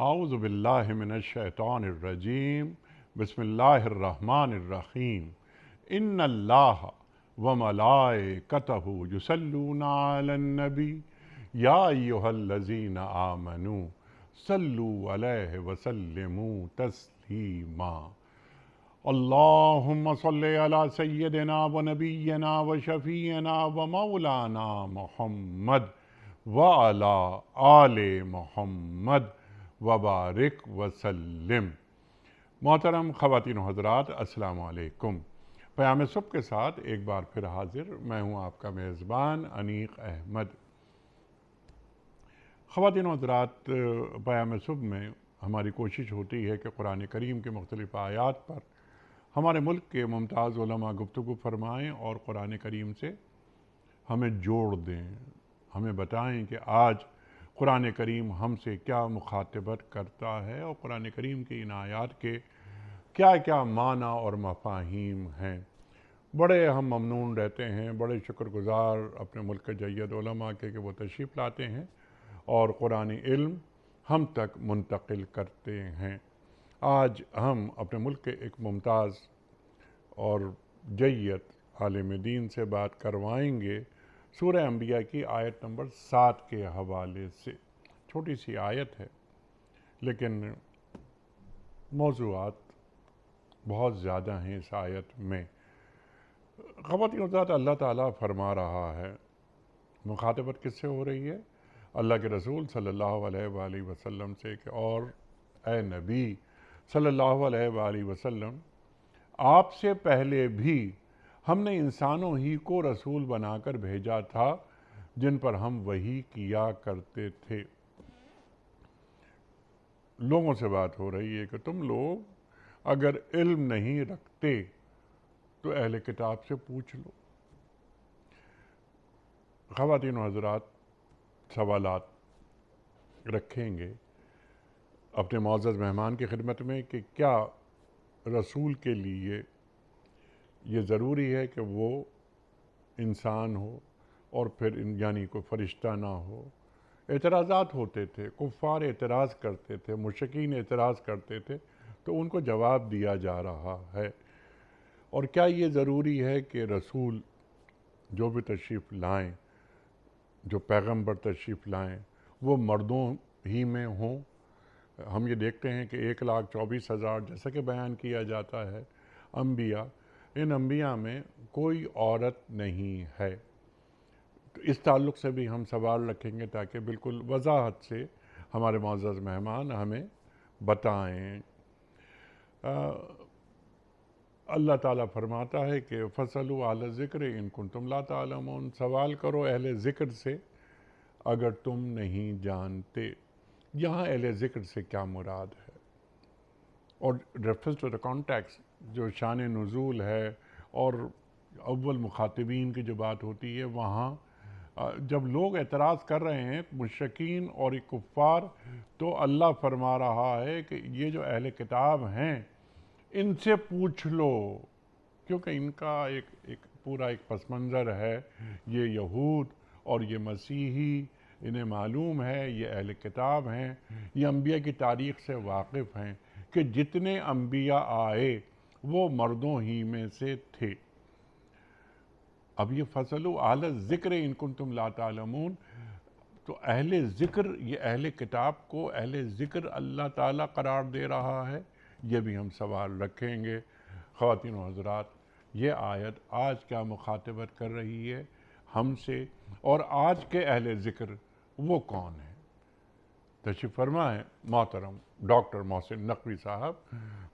اعوذ باللہ من الشیطان الرجیم بسم اللہ الرحمن الرحیم ان اللہ وملائکتہ یصلون علی النبی یا ایہا الذین آمنوا صلوا علیہ وسلموا تسلیما اللہم صلی علی سیدنا و نبینا و شفیعنا و مولانا محمد وعلی آل محمد وبارک وسلم۔ محترم خواتین و حضرات، السلام علیکم۔ پیام صبح کے ساتھ ایک بار پھر حاضر میں ہوں آپ کا میزبان انیق احمد۔ خواتین و حضرات، پیام صبح میں ہماری کوشش ہوتی ہے کہ قرآن کریم کے مختلف آیات پر ہمارے ملک کے ممتاز علماء گفتگو فرمائیں اور قرآن کریم سے ہمیں جوڑ دیں، ہمیں بتائیں کہ آج قرآن کریم ہم سے کیا مخاطبت کرتا ہے اور قرآن کریم کی ان آیات کے کیا کیا معنی اور مفاہیم ہیں۔ بڑے ہم ممنون رہتے ہیں، بڑے شکر گزار اپنے ملک کے جید علماء کے کہ وہ تشریف لاتے ہیں اور قرآن علم ہم تک منتقل کرتے ہیں۔ آج ہم اپنے ملک کے ایک ممتاز اور جید عالم دین سے بات کروائیں گے سورہ انبیاء کی آیت نمبر 7 کے حوالے سے۔ چھوٹی سی آیت ہے لیکن موضوعات بہت زیادہ ہیں اس آیت میں۔ خواتین و حضرات، اللہ تعالیٰ فرما رہا ہے، مخاطبت کس سے ہو رہی ہے؟ اللہ کے رسول صلی اللہ علیہ وآلہ وسلم سے کہ اور اے نبی صلی اللہ علیہ وآلہ وسلم، آپ سے پہلے بھی ہم نے انسانوں ہی کو رسول بنا کر بھیجا تھا جن پر ہم وحی کیا کرتے تھے۔ لوگوں سے بات ہو رہی ہے کہ تم لوگ اگر علم نہیں رکھتے تو اہل کتاب سے پوچھ لو۔ خواتین و حضرات سوالات رکھیں گے اپنے معزز مہمان کی خدمت میں کہ کیا رسول کے لیے یہ ضروری ہے کہ وہ انسان ہو اور پھر یعنی کوئی فرشتہ نہ ہو؟ اعتراضات ہوتے تھے، کفار اعتراض کرتے تھے، مشرکین اعتراض کرتے تھے، تو ان کو جواب دیا جا رہا ہے۔ اور کیا یہ ضروری ہے کہ رسول جو بھی تشریف لائیں، جو پیغمبر تشریف لائیں، وہ مردوں ہی میں ہوں؟ ہم یہ دیکھتے ہیں کہ 1,24,000 جیسا کہ بیان کیا جاتا ہے انبیاء، ان انبیاء میں کوئی عورت نہیں ہے۔ تو اس تعلق سے بھی ہم سوال رکھیں گے تاکہ بالکل وضاحت سے ہمارے معزز مہمان ہمیں بتائیں۔ اللہ تعالیٰ فرماتا ہے کہ فَاسْأَلُوا أَهْلَ الذِّكْرِ إِن كُنتُمْ لَا تَعْلَمُونَ، سوال کرو اہل ذکر سے اگر تم نہیں جانتے۔ یہاں اہل ذکر سے کیا مراد ہے؟ اور ریفرنس ٹو دا کانٹیکسٹ، جو شان نزول ہے اور اول مخاطبین کی جو بات ہوتی ہے، وہاں جب لوگ اعتراض کر رہے ہیں مشرکین اور کفار، تو اللہ فرما رہا ہے کہ یہ جو اہل کتاب ہیں ان سے پوچھ لو، کیونکہ ان کا ایک پورا ایک پس منظر ہے۔ یہ یہود اور یہ مسیحی، انہیں معلوم ہے یہ اہل کتاب ہیں، یہ انبیاء کی تاریخ سے واقف ہیں کہ جتنے انبیاء آئے وہ مردوں ہی میں سے تھے۔ اب یہ فَاسْأَلُوا أَهْلَ الذِّكْرِ إِن كُنتُمْ لَا تَعْلَمُونَ، تو اہل ذکر، یہ اہل کتاب کو اہل ذکر اللہ تعالیٰ قرار دے رہا ہے، یہ بھی ہم سوال رکھیں گے۔ خواتین و حضرات، یہ آیت آج کیا مخاطبت کر رہی ہے ہم سے، اور آج کے اہل ذکر وہ کون ہیں؟ تشریف فرما ہے محترم ڈاکٹر محسن نقوی صاحب،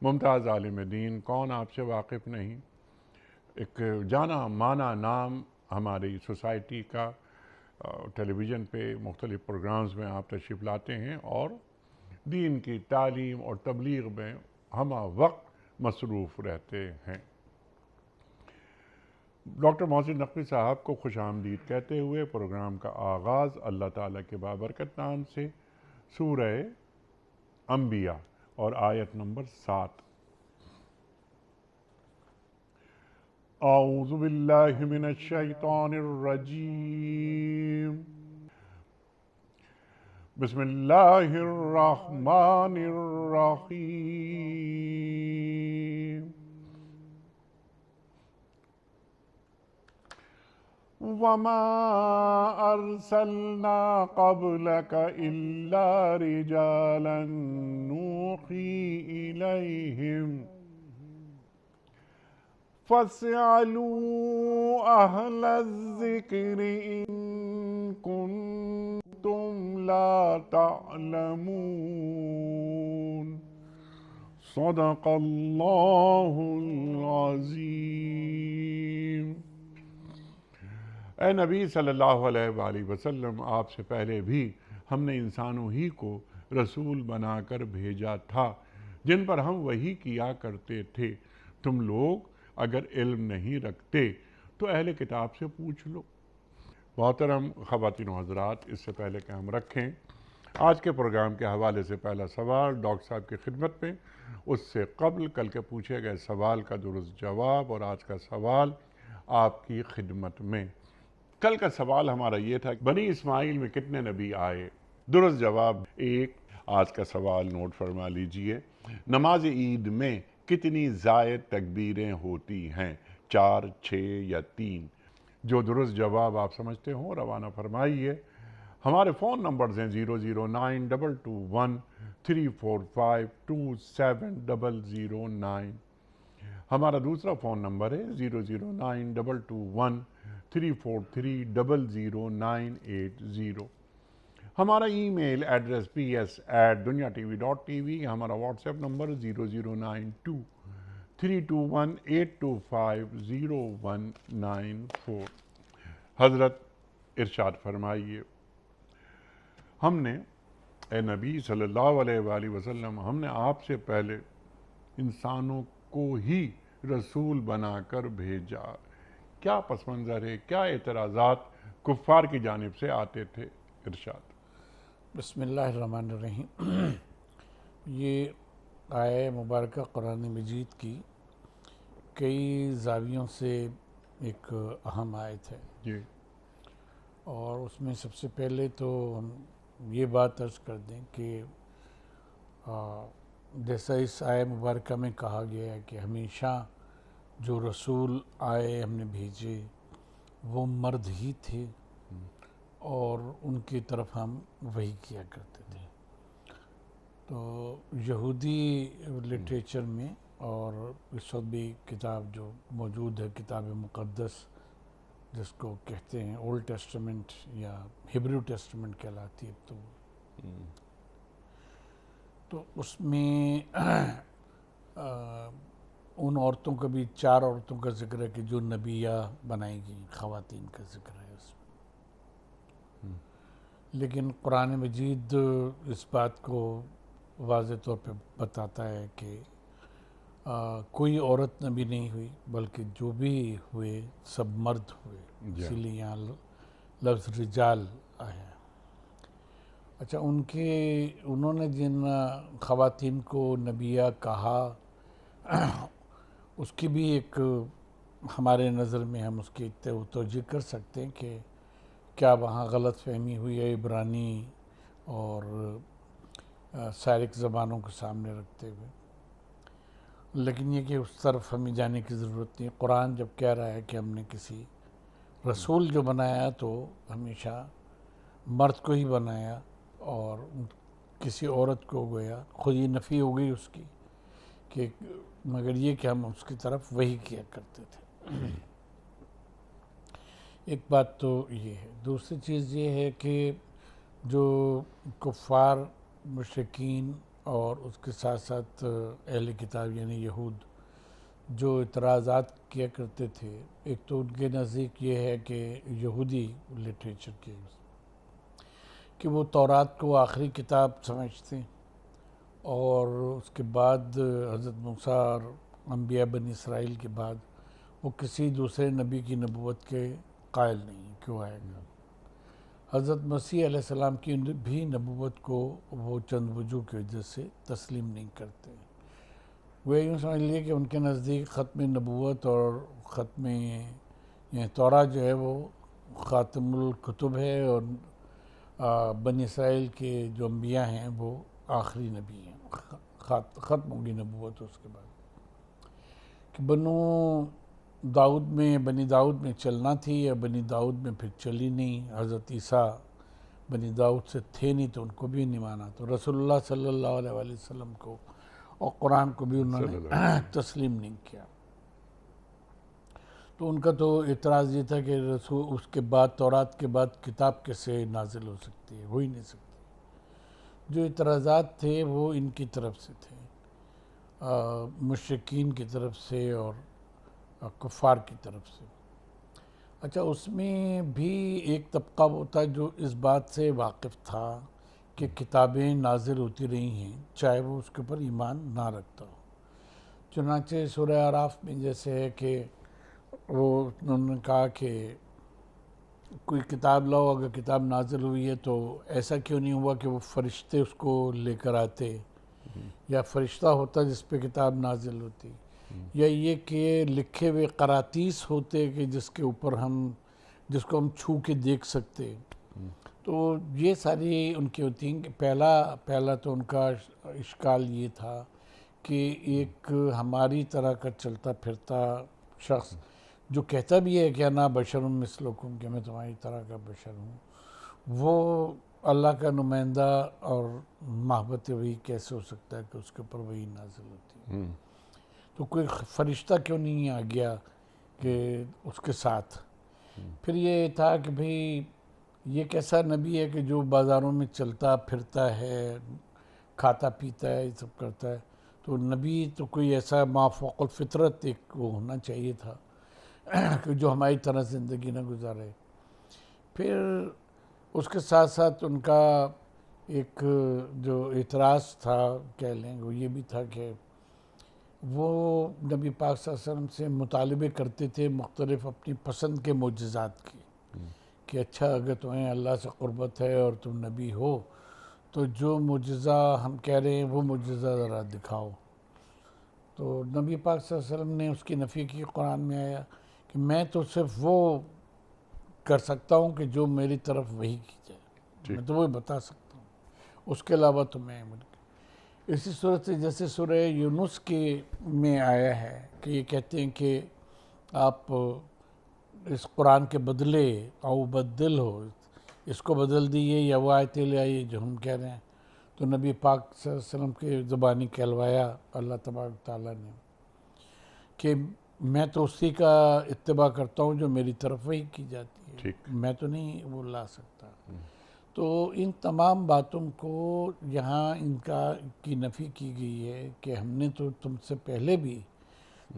ممتاز عالم دین، کون آپ سے واقف نہیں، ایک جانا مانا نام ہماری سوسائٹی کا۔ ٹیلی ویژن پہ مختلف پروگرامز میں آپ تشریف لاتے ہیں اور دین کی تعلیم اور تبلیغ میں ہمہ وقت مصروف رہتے ہیں۔ ڈاکٹر محسن نقوی صاحب کو خوش آمدید کہتے ہوئے پروگرام کا آغاز اللہ تعالیٰ کے بابرکت نام سے، سورہ انبیاء اور آیت نمبر 7۔ اعوذ باللہ من الشیطان الرجیم، بسم اللہ الرحمن الرحیم وما ارسلنا قبلك الا رجالا نوحی الیہم فاسألوا اہل الذکر ان کنتم لا تعلمون صدق اللہ العظیم۔ اے نبی صلی اللہ علیہ وآلہ وسلم، آپ سے پہلے بھی ہم نے انسانوں ہی کو رسول بنا کر بھیجا تھا جن پر ہم وحی کیا کرتے تھے۔ تم لوگ اگر علم نہیں رکھتے تو اہل کتاب سے پوچھ لو۔ محترم خواتین و حضرات، اس سے پہلے کہ ہم رکھیں آج کے پروگرام کے حوالے سے پہلا سوال ڈاکٹر صاحب کی خدمت میں، اس سے قبل کل کے پوچھے گئے سوال کا درست جواب اور آج کا سوال آپ کی خدمت میں۔ کل کا سوال ہمارا یہ تھا کہ بنی اسماعیل میں کتنے نبی آئے؟ درست جواب 1۔ آج کا سوال نوٹ فرما لیجئے، نماز عید میں کتنی زائد تکبیریں ہوتی ہیں؟ 4، 6 یا 3؟ جو درست جواب آپ سمجھتے ہوں روانہ فرمائیے۔ ہمارے فون نمبرز ہیں 0092213452709۔ ہمارا دوسرا فون نمبر ہے 009221343000980۔ ہمارا ای میل ایڈریس ps@duniatv.tv۔ ہمارا واٹس ایپ نمبر 009232182509194۔ حضرت ارشاد فرمائیے، ہم نے اے نبی صلی اللہ علیہ وآلہ وسلم، ہم نے آپ سے پہلے انسانوں کو ہی رسول بنا کر بھیجا۔ کیا پس منظر ہے، کیا اعتراضات کفار کی جانب سے آتے تھے؟ ارشاد۔ بسم اللہ الرحمن الرحیم۔ یہ آیہ مبارکہ قرآن مجید کی کئی زاویوں سے ایک اہم آیت ہے، جی، اور اس میں سب سے پہلے تو ہم یہ بات عرض کر دیں کہ جیسا اس آیہ مبارکہ میں کہا گیا ہے کہ ہمیشہ جو رسول آئے ہم نے بھیجے وہ مرد ہی تھے اور ان کی طرف ہم وحی کیا کرتے تھے۔ تو یہودی لٹریچر میں اور اس وقت بھی کتاب جو موجود ہے کتاب مقدس جس کو کہتے ہیں اولڈ ٹیسٹمنٹ یا ہیبریو ٹیسٹمنٹ کہلاتی ہے، تو اس میں ان عورتوں کا بھی 4 عورتوں کا ذکر ہے کہ جو نبیہ بنائی گئی، خواتین کا ذکر ہے اس میں۔ لیکن قرآن مجید اس بات کو واضح طور پہ بتاتا ہے کہ کوئی عورت نبی نہیں ہوئی، بلکہ جو بھی ہوئے سب مرد ہوئے، اسی لیے یہاں لفظ رجال آیا۔ اچھا، انہوں نے جن خواتین کو نبیہ کہا اس کی بھی ایک ہمارے نظر میں ہم اس کی توجہ کر سکتے ہیں کہ کیا وہاں غلط فہمی ہوئی ہے عبرانی اور سائرک زبانوں کو سامنے رکھتے ہوئے، لیکن یہ کہ اس طرف ہمیں جانے کی ضرورت نہیں۔ قرآن جب کہہ رہا ہے کہ ہم نے کسی رسول جو بنایا تو ہمیشہ مرد کو ہی بنایا، اور کسی عورت کو گویا خود ہی نفی ہو گئی اس کی، کہ مگر یہ کہ ہم اس کی طرف وحی کیا کرتے تھے۔ ایک بات تو یہ ہے۔ دوسری چیز یہ ہے کہ جو کفار مشرکین اور اس کے ساتھ ساتھ اہل کتاب یعنی یہود جو اعتراضات کیا کرتے تھے، ایک تو ان کے نزدیک یہ ہے کہ یہودی لٹریچر کے کہ وہ تورات کو آخری کتاب سمجھتے ہیں، اور اس کے بعد حضرت موسیٰ اور انبیاء بنی اسرائیل کے بعد وہ کسی دوسرے نبی کی نبوت کے قائل نہیں، کیوں آئے گا۔ حضرت مسیح علیہ السلام کی بھی نبوت کو وہ چند وجوہ کی وجہ سے تسلیم نہیں کرتے۔ وہ یوں سمجھ لیے کہ ان کے نزدیک ختم نبوت اور ختم یعنی تورات جو ہے وہ خاتم الکتب ہے، اور بنی اسرائیل کے جو انبیاء ہیں وہ آخری نبی ہیں، ختم ہوگی نبوت اس کے بعد، کہ بنی داؤد میں چلنا تھی، یا بنی داؤد میں پھر چلی نہیں، حضرت عیسیٰ بنی داؤد سے تھے نہیں تو ان کو بھی نہیں مانا، تو رسول اللہ صلی اللہ علیہ وسلم کو اور قرآن کو بھی انہوں نے تسلیم نہیں کیا۔ تو ان کا تو اعتراض یہ تھا کہ رسول اس کے بعد، تورات کے بعد کتاب کیسے نازل ہو سکتی ہے، ہو ہی نہیں سکتی۔ جو اعتراضات تھے وہ ان کی طرف سے تھے، مشرکین کی طرف سے اور کفار کی طرف سے۔ اچھا، اس میں بھی ایک طبقہ وہ تھا جو اس بات سے واقف تھا کہ کتابیں نازل ہوتی رہی ہیں چاہے وہ اس کے اوپر ایمان نہ رکھتا ہو۔ چنانچہ سورہ اعراف میں جیسے ہے کہ انہوں نے کہا کہ کوئی کتاب لاؤ، اگر کتاب نازل ہوئی ہے تو ایسا کیوں نہیں ہوا کہ وہ فرشتے اس کو لے کر آتے، یا فرشتہ ہوتا جس پہ کتاب نازل ہوتی، یا یہ کہ لکھے ہوئے قراطیس ہوتے کہ جس کو ہم چھو کے دیکھ سکتے۔ تو یہ ساری ان کی ہوتی ہیں کہ پہلا تو ان کا اشکال یہ تھا کہ ایک ہماری طرح کا چلتا پھرتا شخص جو کہتا بھی ہے کہ انا بشر مثلکم، کہ میں تمہاری طرح کا بشر ہوں، وہ اللہ کا نمائندہ اور محبت وحی کیسے ہو سکتا ہے کہ اس کے اوپر وحی نازل ہوتی ہے؟ تو کوئی فرشتہ کیوں نہیں آ گیا کہ اس کے ساتھ؟ پھر یہ تھا کہ بھئی یہ کیسا نبی ہے کہ جو بازاروں میں چلتا پھرتا ہے، کھاتا پیتا ہے، یہ سب کرتا ہے؟ تو نبی تو کوئی ایسا ما فوق الفطرت ایک وہ ہونا چاہیے تھا کہ جو ہماری طرح زندگی نہ گزارے۔ پھر اس کے ساتھ ساتھ ان کا ایک جو اعتراض تھا کہہ لیں وہ یہ بھی تھا کہ وہ نبی پاک صلی اللہ علیہ وسلم سے مطالبے کرتے تھے مختلف اپنی پسند کے معجزات کی، کہ اچھا اگر تمہیں اللہ سے قربت ہے اور تم نبی ہو تو جو معجزہ ہم کہہ رہے ہیں وہ معجزہ ذرا دکھاؤ۔ تو نبی پاک صلی اللہ علیہ وسلم نے اس کی نفی کی، قرآن میں آیا کہ میں تو صرف وہ کر سکتا ہوں کہ جو میری طرف وحی کی جائے، میں تو وہ بتا سکتا ہوں، اس کے علاوہ تو میں اسی صورت سے جیسے سورہ یونس کے میں آیا ہے کہ یہ کہتے ہیں کہ آپ اس قرآن کے بدلے او بدل ہو، اس کو بدل دیئے یا وہ آیتیں لے آئیے جو ہم کہہ رہے ہیں۔ تو نبی پاک صلی اللہ علیہ وسلم کے زبانی کہلوایا اللہ تبارک تعالیٰ نے کہ میں تو اسی کا اتباع کرتا ہوں جو میری طرف وحی کی جاتی ہے، میں تو نہیں وہ لا سکتا۔ تو ان تمام باتوں کو یہاں ان کی نفی کی گئی ہے کہ ہم نے تو تم سے پہلے بھی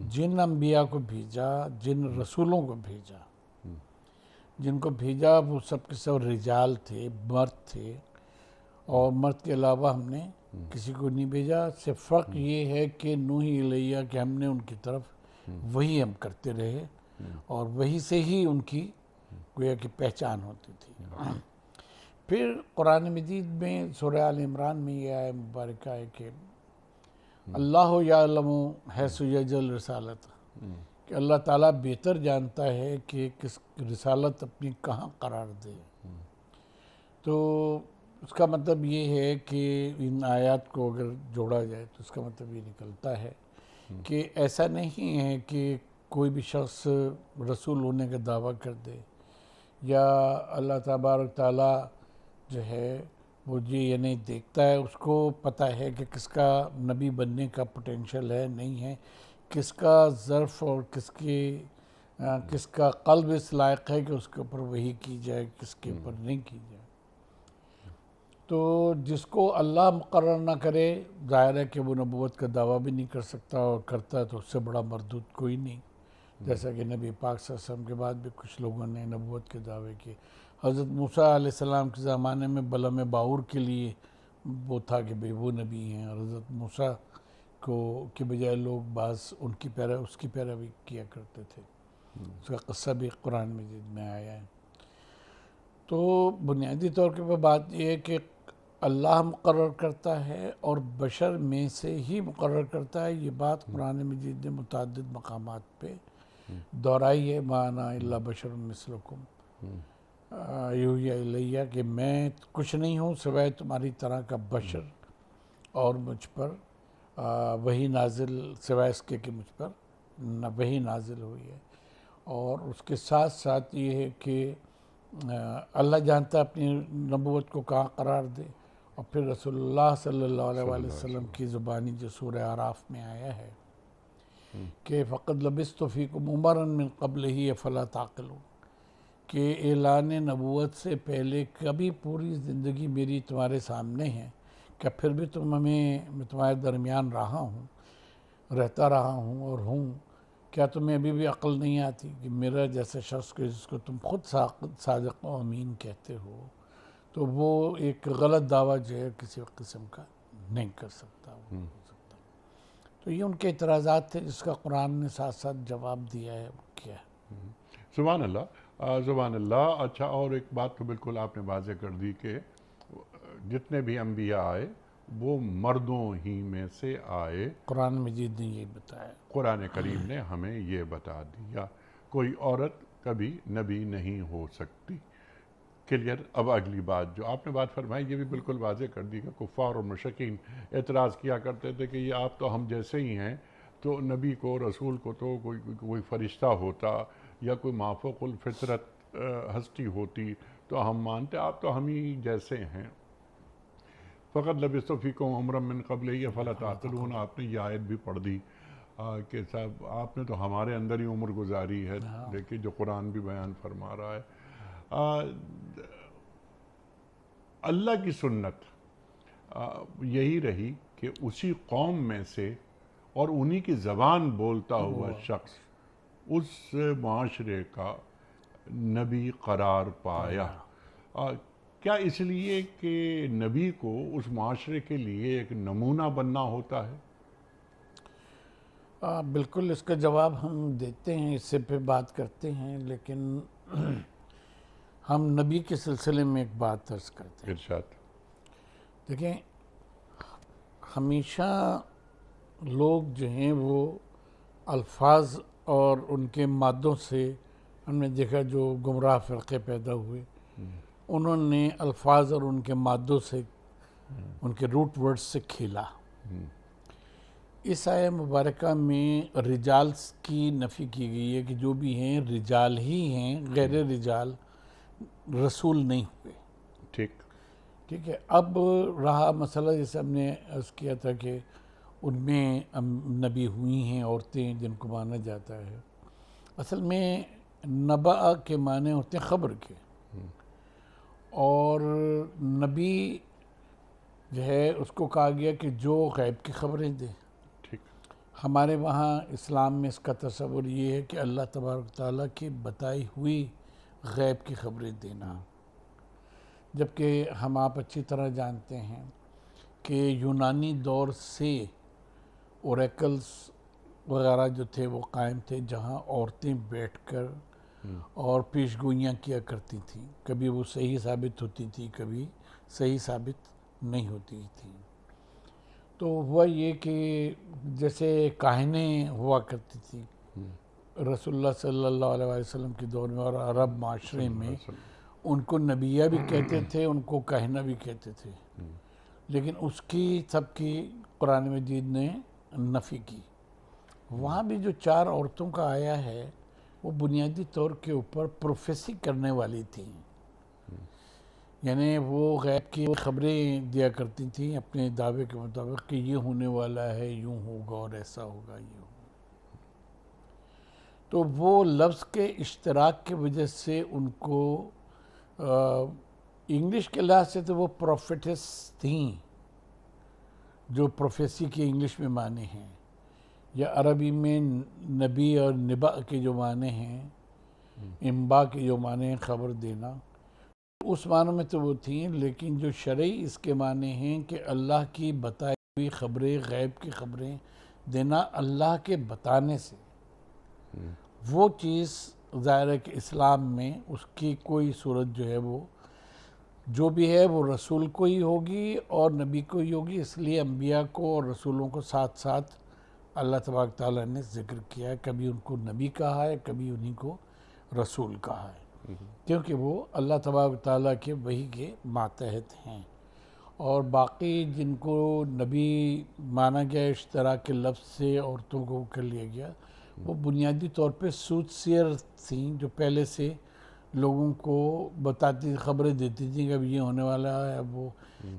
جن انبیاء کو بھیجا، جن رسولوں کو بھیجا، جن کو بھیجا وہ سب کے سب رجال تھے، مرد تھے، اور مرد کے علاوہ ہم نے کسی کو نہیں بھیجا۔ صرف فرق یہ ہے کہ نوحی الیہ کہ ہم نے ان کی طرف وہی ہم کرتے رہے، اور وہی سے ہی ان کی گویا کہ پہچان ہوتی تھی۔ پھر قرآن مجید میں سورہ آل عمران میں یہ آیت مبارکہ ہے کہ اللہ یعلم حیث یجعل رسالت، کہ اللہ تعالیٰ بہتر جانتا ہے کہ کس رسالت اپنی کہاں قرار دے۔ تو اس کا مطلب یہ ہے کہ ان آیات کو اگر جوڑا جائے تو اس کا مطلب یہ نکلتا ہے کہ ایسا نہیں ہے کہ کوئی بھی شخص رسول ہونے کا دعویٰ کر دے، یا اللہ تبارک تعالیٰ جو ہے وہ یعنی دیکھتا ہے، اس کو پتہ ہے کہ کس کا نبی بننے کا پوٹینشیل ہے، نہیں ہے، کس کا ظرف اور کس کا قلب اس لائق ہے کہ اس کے اوپر وحی کی جائے، کس کے اوپر نہیں کی جائے۔ تو جس کو اللہ مقرر نہ کرے، ظاہر ہے کہ وہ نبوت کا دعویٰ بھی نہیں کر سکتا، اور کرتا ہے تو اس سے بڑا مردود کوئی نہیں، جیسا کہ نبی پاک صلی اللہ علیہ وسلم کے بعد بھی کچھ لوگوں نے نبوت کے دعوے کیے۔ حضرت موسیٰ علیہ السلام کے زمانے میں بلم باور کے لیے وہ تھا کہ بھئی وہ نبی ہیں، اور حضرت موسیٰ کے بجائے لوگ بعض اس کی پیروی کیا کرتے تھے۔ اس کا قصہ بھی قرآن مجید میں آیا ہے۔ تو بنیادی طور پر بات یہ ہے کہ اللہ مقرر کرتا ہے اور بشر میں سے ہی مقرر کرتا ہے، یہ بات قرآن مجید نے متعدد مقامات پہ دہرائی ہے، ما انا الا بشر مثلکم۔ یوحی الیہ کہ میں کچھ نہیں ہوں سوائے تمہاری طرح کا بشر، اور مجھ پر وہی نازل سوائے اس کے کہ مجھ پر وہی نازل ہوئی ہے۔ اور اس کے ساتھ ساتھ یہ ہے کہ اللہ جانتا اپنی نبوت کو کہاں قرار دے، اور پھر رسول اللہ صلی اللہ علیہ وآلہ وسلم کی زبانی جو سورہ اعراف میں آیا ہے کہ فقد لبثت فیکم عمرا من قبلہ افلا تعقلون، کہ اعلان نبوت سے پہلے کبھی پوری زندگی میری تمہارے سامنے ہے، کہ پھر بھی میں تمہارے درمیان رہتا رہا ہوں اور ہوں، کیا تمہیں ابھی بھی عقل نہیں آتی کہ میرا جیسا شخص جس کو تم خود صادق و امین کہتے ہو، تو وہ ایک غلط دعویٰ جو ہے کسی قسم کا نہیں کر سکتا وہ ہو سکتا۔ تو یہ ان کے اعتراضات تھے جس کا قرآن نے ساتھ ساتھ جواب دیا ہے وہ کیا ہے۔ سبحان اللہ، سبحان اللہ۔ اچھا، اور ایک بات تو بالکل آپ نے واضح کر دی کہ جتنے بھی انبیاء آئے وہ مردوں ہی میں سے آئے، قرآن مجید نے یہ بتایا، قرآن کریم نے ہمیں یہ بتا دیا، کوئی عورت کبھی نبی نہیں ہو سکتی۔ کلیئر۔ اب اگلی بات جو آپ نے بات فرمائی یہ بھی بالکل واضح کر دی کہ کفار اور مشرکین اعتراض کیا کرتے تھے کہ یہ آپ تو ہم جیسے ہی ہیں، تو نبی کو رسول کو تو کوئی فرشتہ ہوتا یا کوئی مافوق الفطرت ہستی ہوتی تو ہم مانتے، آپ تو ہم ہی جیسے ہیں۔ فقط لبثت فیکم عمرا من قبلہ افلا تعقلون، آپ نے یہ آیت بھی پڑھ دی کہ صاحب آپ نے تو ہمارے اندر ہی عمر گزاری ہے، دیکھیے جو قرآن بھی بیان فرما رہا ہے۔ اللہ کی سنت یہی رہی کہ اسی قوم میں سے اور انہی کی زبان بولتا ہوا شخص اس معاشرے کا نبی قرار پایا۔ کیا اس لیے کہ نبی کو اس معاشرے کے لیے ایک نمونہ بننا ہوتا ہے؟ بالکل، اس کا جواب ہم دیتے ہیں، اس سے پہ بات کرتے ہیں، لیکن ہم نبی کے سلسلے میں ایک بات عرض کرتے ہیں۔ ارشاد۔ دیکھیں، ہمیشہ لوگ جو ہیں وہ الفاظ اور ان کے مادوں سے، ہم نے دیکھا جو گمراہ فرقے پیدا ہوئے انہوں نے الفاظ اور ان کے مادوں سے، ان کے روٹ ورڈ سے کھیلا۔ اس آیہ مبارکہ میں رجال کی نفی کی گئی ہے کہ جو بھی ہیں رجال ہی ہیں، غیر رجال رسول نہیں ہوئے۔ ٹھیک ہے۔ اب رہا مسئلہ جیسے ہم نے عرض کیا تھا کہ ان میں نبی ہوئی ہیں عورتیں جن کو مانا جاتا ہے، اصل میں نبأ کے معنی ہوتے ہیں خبر کے، اور نبی جو ہے اس کو کہا گیا کہ جو غیب کی خبریں دے۔ ہمارے وہاں اسلام میں اس کا تصور یہ ہے کہ اللہ تبارک تعالیٰ کی بتائی ہوئی غیب کی خبریں دینا، جبکہ ہم آپ اچھی طرح جانتے ہیں کہ یونانی دور سے اوریکلز وغیرہ جو تھے وہ قائم تھے، جہاں عورتیں بیٹھ کر اور پیش گوئیاں کیا کرتی تھیں، کبھی وہ صحیح ثابت ہوتی تھی، کبھی صحیح ثابت نہیں ہوتی تھیں۔ تو ہوا یہ کہ جیسے کاہنیں ہوا کرتی تھی رسول اللہ صلی اللہ علیہ وسلم کے دور میں، اور عرب معاشرے میں ان کو نبیہ بھی کہتے تھے، ان کو کاہنہ بھی کہتے تھے، لیکن اس کی سب کی قرآن مجید نے نفی کی۔ وہاں بھی جو 4 عورتوں کا آیا ہے وہ بنیادی طور کے اوپر پروفیسی کرنے والی تھیں، یعنی وہ غیب کی خبریں دیا کرتی تھیں اپنے دعوے کے مطابق کہ یہ ہونے والا ہے، یوں ہوگا اور ایسا ہوگا، یہ ہوگا۔ تو وہ لفظ کے اشتراک کی وجہ سے ان کو انگلش کے لحاظ سے تو وہ پروفیٹس تھیں، جو پروفیسی کے انگلش میں معنی ہیں، یا عربی میں نبی اور نبا کے جو معنی ہیں، انباء کے جو معنی ہیں خبر دینا، اس معنی میں تو وہ تھیں، لیکن جو شرعی اس کے معنی ہیں کہ اللہ کی بتائی ہوئی خبریں، غیب کی خبریں دینا اللہ کے بتانے سے، وہ چیز ظاہر ہے کہ اسلام میں اس کی کوئی صورت جو ہے وہ جو بھی ہے وہ رسول کو ہی ہوگی اور نبی کو ہی ہوگی، اس لیے انبیاء کو اور رسولوں کو ساتھ ساتھ اللہ تبارک تعالیٰ نے ذکر کیا ہے، کبھی ان کو نبی کہا ہے، کبھی انہی کو رسول کہا ہے۔ کیونکہ وہ اللہ تبارک تعالیٰ کے وحی کے ماتحت ہیں. اور باقی جن کو نبی مانا گیا اشتراک کے لفظ سے عورتوں کو کر لیا گیا، وہ بنیادی طور پہ سوتسیئر تھیں جو پہلے سے لوگوں کو بتاتی خبریں دیتی تھیں کہ اب یہ ہونے والا ہے. اب وہ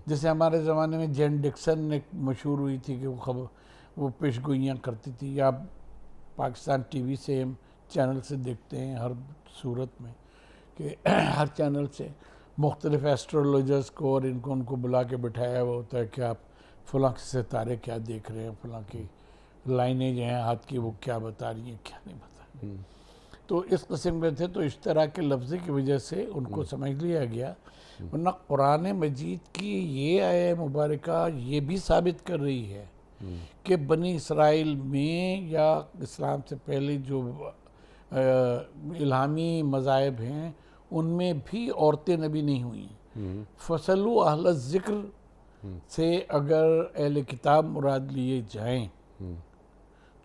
جیسے ہمارے زمانے میں جین ڈکسن ایک مشہور ہوئی تھی کہ وہ پیش گوئیاں کرتی تھی، یا پاکستان ٹی وی سے چینل سے دیکھتے ہیں ہر صورت میں کہ ہر چینل سے مختلف ایسٹرولوجرز کو اور ان کو بلا کے بٹھایا ہوا ہوتا ہے کہ آپ فلاں ستارے کیا دیکھ رہے ہیں، فلاں کی لائنیں جو ہیں ہاتھ کی وہ کیا بتا رہی ہیں، کیا نہیں بتا رہی. تو اس قسم کے تھے، تو اشتراک کے لفظ کی وجہ سے ان کو سمجھ لیا گیا. ورنہ قرآن مجید کی یہ آیہ مبارکہ یہ بھی ثابت کر رہی ہے کہ بنی اسرائیل میں یا اسلام سے پہلے جو الہامی مذاہب ہیں ان میں بھی عورتیں نبی نہیں ہوئیں. فصلو اہل الذکر سے اگر اہل کتاب مراد لیے جائیں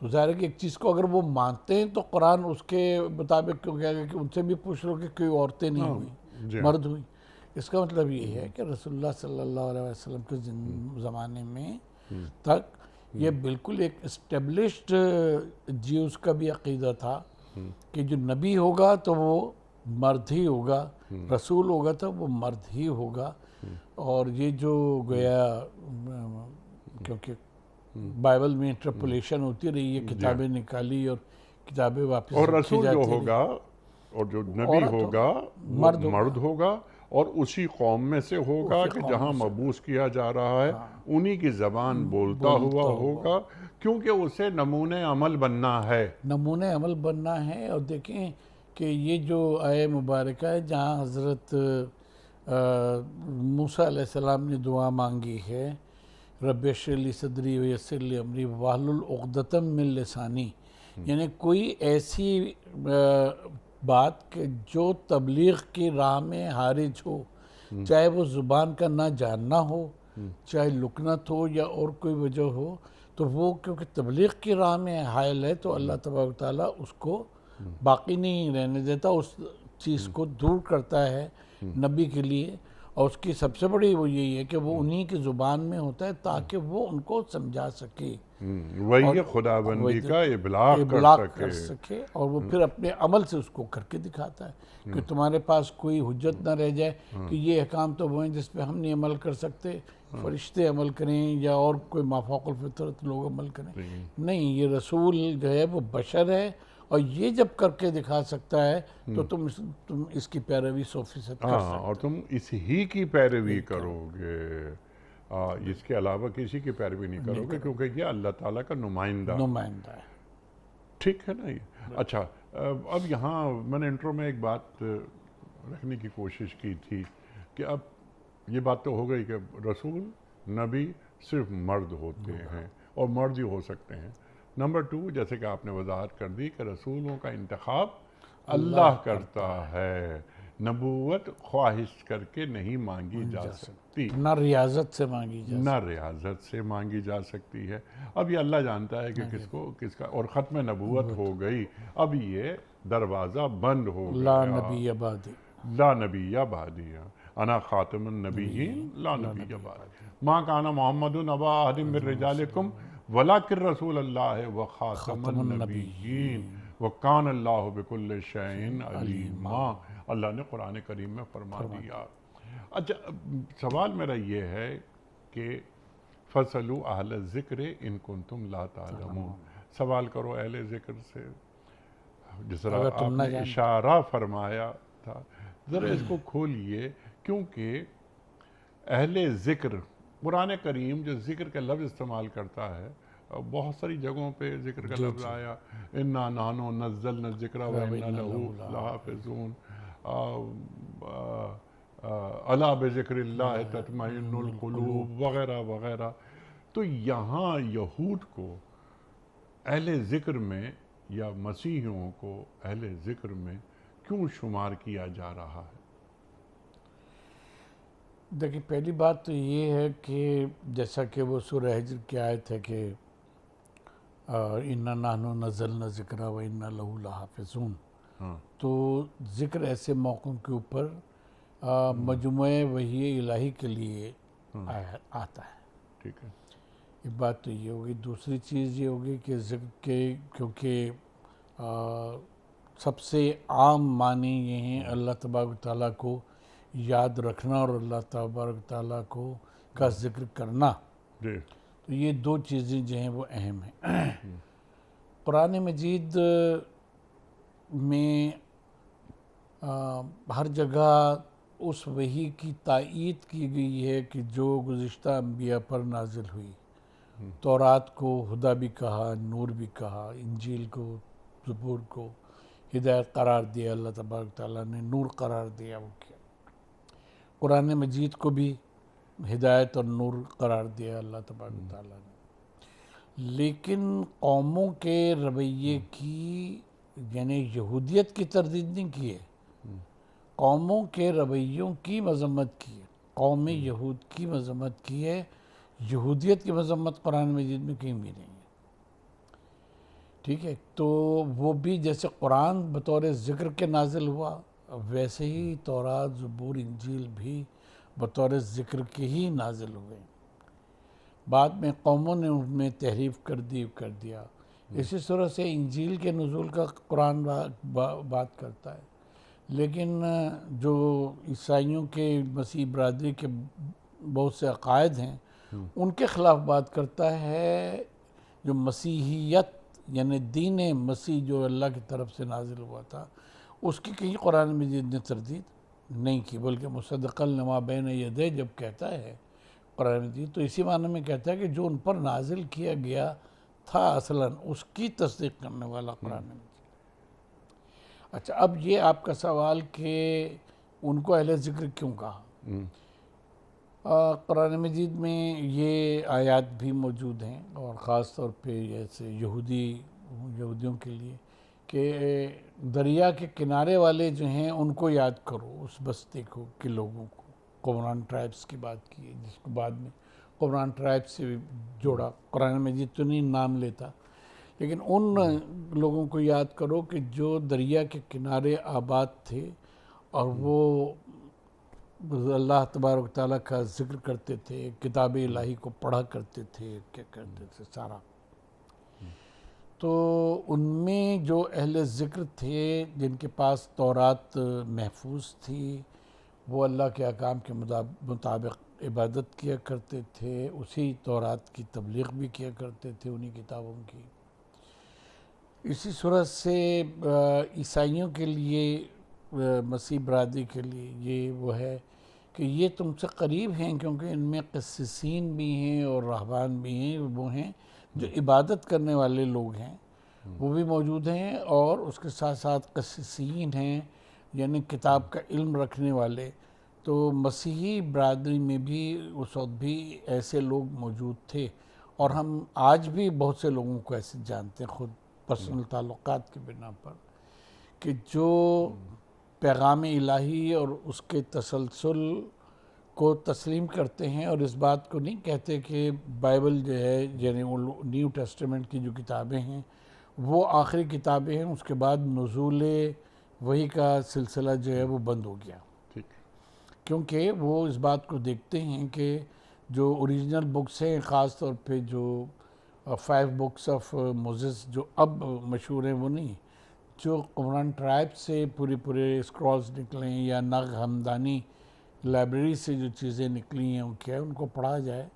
تو ظاہر ہے کہ ایک چیز کو اگر وہ مانتے ہیں تو قرآن اس کے مطابق کیوں کہے گا کہ ان سے بھی پوچھ لو کہ کوئی عورتیں نہیں ہوئیں، مرد ہوئیں. اس کا مطلب یہ ہے کہ رسول اللہ صلی اللہ علیہ وسلم کے زمانے میں تک یہ بالکل ایک اسٹیبلشڈ جیوز کا بھی عقیدہ تھا کہ جو نبی ہوگا تو وہ مرد ہی ہوگا، رسول ہوگا تو وہ مرد ہی ہوگا. اور یہ جو گویا کیونکہ بائبل میں انٹرپولیشن ہوتی رہی ہے، کتابیں نکالی اور کتابیں واپس اور رسول جو ہوگا اور جو نبی ہوگا وہ مرد ہوگا اور اسی قوم میں سے ہوگا کہ جہاں مبعوث کیا جا رہا ہے انہی کی زبان بولتا ہوا ہوگا، کیونکہ اسے نمونہ عمل بننا ہے. نمونہ عمل بننا ہے. اور دیکھیں کہ یہ جو آیہ مبارکہ ہے جہاں حضرت موسیٰ علیہ السلام نے دعا مانگی ہے، رب اشرح لی صدری ویسر لی امری واحلل عقدۃ من لسانی، یعنی کوئی ایسی بات کہ جو تبلیغ کی راہ میں حارج ہو، چاہے وہ زبان کا نہ جاننا ہو، چاہے لکنت ہو یا اور کوئی وجہ ہو، تو وہ کیونکہ تبلیغ کی راہ میں حائل ہے تو اللہ تبارک تعالیٰ اس کو باقی نہیں رہنے دیتا، اس چیز کو دور کرتا ہے نبی کے لیے. اور اس کی سب سے بڑی وہ یہی ہے کہ وہ انہی کی زبان میں ہوتا ہے تاکہ وہ ان کو سمجھا سکے، وہی خدا بندی کا ابلاغ کر سکے اور وہ پھر اپنے عمل سے اس کو کر کے دکھاتا ہے کہ تمہارے پاس کوئی حجت نہ رہ جائے کہ یہ احکام تو وہ ہیں جس پہ ہم نہیں عمل کر سکتے، فرشتے عمل کریں یا اور کوئی مافوق الفطرت لوگ عمل کریں. نہیں، یہ رسول جو ہے وہ بشر ہے اور یہ جب کر کے دکھا سکتا ہے تو تم اس کی پیروی 100% کر سکتے. اور تم اس ہی کی پیروی کرو گے، اس کے علاوہ کسی کی پیروی نہیں کرو گے، کیونکہ یہ اللہ تعالیٰ کا نمائندہ ہے. ٹھیک ہے نا یہ؟ اچھا، اب یہاں میں نے انٹرو میں ایک بات رکھنے کی کوشش کی تھی کہ اب یہ بات تو ہو گئی کہ رسول نبی صرف مرد ہوتے ہیں اور مرد ہی ہو سکتے ہیں. نمبر 2، جیسے کہ آپ نے وضاحت کر دی کہ رسولوں کا انتخاب اللہ کرتا ہے، نبوت خواہش کر کے نہیں مانگی جا سکتی، نہ ریاضت سے مانگی جا سکتی ہے. اب یہ اللہ جانتا ہے کہ کس کا، اور ختم نبوت ہو گئی، اب یہ دروازہ بند ہو گیا. لا نبی بعدی انا خاتم النبیین لا نبی بعدی ما کان محمد ابا احد من رجالکم ولکن رسول اللہ وخاتم النبیین وکان اللہ بکل شیء علیما. اللہ نے قرآن کریم میں فرما دیا. اچھا، سوال میرا یہ ہے کہ فَاسْأَلُوا أَهْلَ الذِّكْرِ إِن كُنتُمْ لَا تَعْلَمُونَ، سوال کرو اہل ذکر سے، جس طرح آپ نے اشارہ فرمایا تھا. ذرا اس کو کھولیے، کیونکہ اہل ذکر قرآن کریم جو ذکر کا لفظ استعمال کرتا ہے، بہت ساری جگہوں پہ ذکر کا لفظ آیا، اِنَّا نَحْنُ نَزَّلْنَا الذِّكْرَ وَإِنَّا لَهُ لَحَافِظُونَ، الا بذکر اللہ تطمئن القلوب وغیرہ وغیرہ. تو یہاں یہود کو اہل ذکر میں یا مسیحیوں کو اہل ذکر میں کیوں شمار کیا جا رہا ہے؟ دیکھیں، پہلی بات تو یہ ہے کہ جیسا کہ وہ سورہ حجر کی آیت ہے کہ اِنَّا نَحْنُ نَزَّلْنَا الذِّكْرَ وَإِنَّا لَهُ لَحَافِظُونَ، ہاں تو ذکر ایسے موقعوں کے اوپر مجموعہ وحی الہی کے لیے آتا ہے. ٹھیک ہے. ایک بات تو یہ ہوگی. دوسری چیز یہ ہوگی کہ ذکر کے کیونکہ سب سے عام معنی یہ ہیں اللہ تبارک و تعالیٰ کو یاد رکھنا اور اللہ تبارک و تعالیٰ کو کا ذکر کرنا. جی. تو یہ دو چیزیں جو ہیں وہ اہم ہیں. قرآن مجید میں ہر جگہ اس وحی کی تائید کی گئی ہے کہ جو گزشتہ انبیاء پر نازل ہوئی. تورات کو ہدا بھی کہا، نور بھی کہا، انجیل کو، زبور کو ہدایت قرار دیا اللہ تبارک تعالیٰ نے، نور قرار دیا وہ کیا. قرآن مجید کو بھی ہدایت اور نور قرار دیا اللہ تبارک تعالیٰ نے. لیکن قوموں کے رویے کی یعنی یہودیت کی تردید نہیں کی ہے، قوموں کے رویوں کی مذمت کی ہے. قوم یہود کی مذمت کی ہے. یہودیت کی مذمت قرآن مجید میں کہیں بھی نہیں ہے. ٹھیک ہے. تو وہ بھی جیسے قرآن بطور ذکر کے نازل ہوا، ویسے ہی تورات، زبور، انجیل بھی بطور ذکر کے ہی نازل ہوئے. بعد میں قوموں نے ان میں تحریف کر دیا. اسی صورت سے انجیل کے نزول کا قرآن بات کرتا ہے، لیکن جو عیسائیوں کے مسیح برادری کے بہت سے عقائد ہیں ان کے خلاف بات کرتا ہے. جو مسیحیت یعنی دین مسیح جو اللہ کی طرف سے نازل ہوا تھا اس کی کہیں قرآن مجید نے تردید نہیں کی، بلکہ مصدقا لما بین یدیہ جب کہتا ہے قرآن مجید تو اسی معنی میں کہتا ہے کہ جو ان پر نازل کیا گیا تھا اصلاً اس کی تصدیق کرنے والا قرآن مجید. اچھا، اب یہ آپ کا سوال کہ ان کو اہل ذکر کیوں کہا. قرآن مجید میں یہ آیات بھی موجود ہیں اور خاص طور پہ جیسے یہودیوں کے لیے کہ دریا کے کنارے والے جو ہیں ان کو یاد کرو، اس بستے کو کے لوگوں کو. قمران ٹرائبس کی بات کی جس کو بعد میں قمران ٹرائبس سے بھی جوڑا. قرآن مجید تو نہیں نام لیتا لیکن ان لوگوں کو یاد کرو کہ جو دریا کے کنارے آباد تھے اور وہ اللہ تبارک تعالیٰ کا ذکر کرتے تھے، کتاب الہی کو پڑھا کرتے تھے، کیا کرتے تھے سارا. تو ان میں جو اہل ذکر تھے جن کے پاس تورات محفوظ تھی وہ اللہ کے احکام کے مطابق عبادت کیا کرتے تھے، اسی تورات کی تبلیغ بھی کیا کرتے تھے انہی کتابوں کی. اسی صورت سے عیسائیوں کے لیے، مسیح برادری کے لیے یہ وہ ہے کہ یہ تم سے قریب ہیں کیونکہ ان میں قسیسین بھی ہیں اور راہبان بھی ہیں. وہ ہیں جو عبادت کرنے والے لوگ ہیں وہ بھی موجود ہیں، اور اس کے ساتھ ساتھ قسیسین ہیں یعنی کتاب کا علم رکھنے والے. تو مسیحی برادری میں بھی اس وقت بھی ایسے لوگ موجود تھے، اور ہم آج بھی بہت سے لوگوں کو ایسے جانتے ہیں خود پرسنل تعلقات کے بنا پر کہ جو پیغام الہی اور اس کے تسلسل کو تسلیم کرتے ہیں اور اس بات کو نہیں کہتے کہ بائبل جو ہے یعنی نیو ٹیسٹمنٹ کی جو کتابیں ہیں وہ آخری کتابیں ہیں، اس کے بعد نزول وحی کا سلسلہ جو ہے وہ بند ہو گیا. کیونکہ وہ اس بات کو دیکھتے ہیں کہ جو اوریجنل بکس ہیں، خاص طور پہ جو 5 بکس آف موزس جو اب مشہور ہیں وہ نہیں، جو قمران ٹرائب سے پورے اسکرولز نکلے ہیں یا نغ ہمدانی لائبریری سے جو چیزیں نکلی ہیں کیا ان کو پڑھا جائے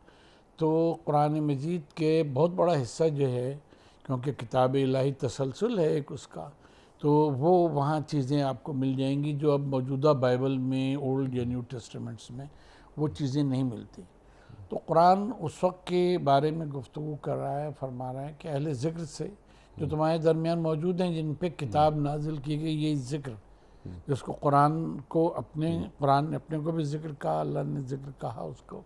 تو قرآن مجید کے بہت بڑا حصہ جو ہے، کیونکہ کتاب الہی تسلسل ہے ایک اس کا، تو وہ وہاں چیزیں آپ کو مل جائیں گی جو اب موجودہ بائبل میں اولڈ یا نیو ٹیسٹمنٹس میں وہ چیزیں نہیں ملتی. تو قرآن اس وقت کے بارے میں گفتگو کر رہا ہے، فرما رہا ہے کہ اہل ذکر سے جو تمہارے درمیان موجود ہیں جن پہ کتاب نازل کی گئی، یہ ذکر جس کو قرآن نے اپنے کو بھی ذکر کہا، اللہ نے ذکر کہا اس کو،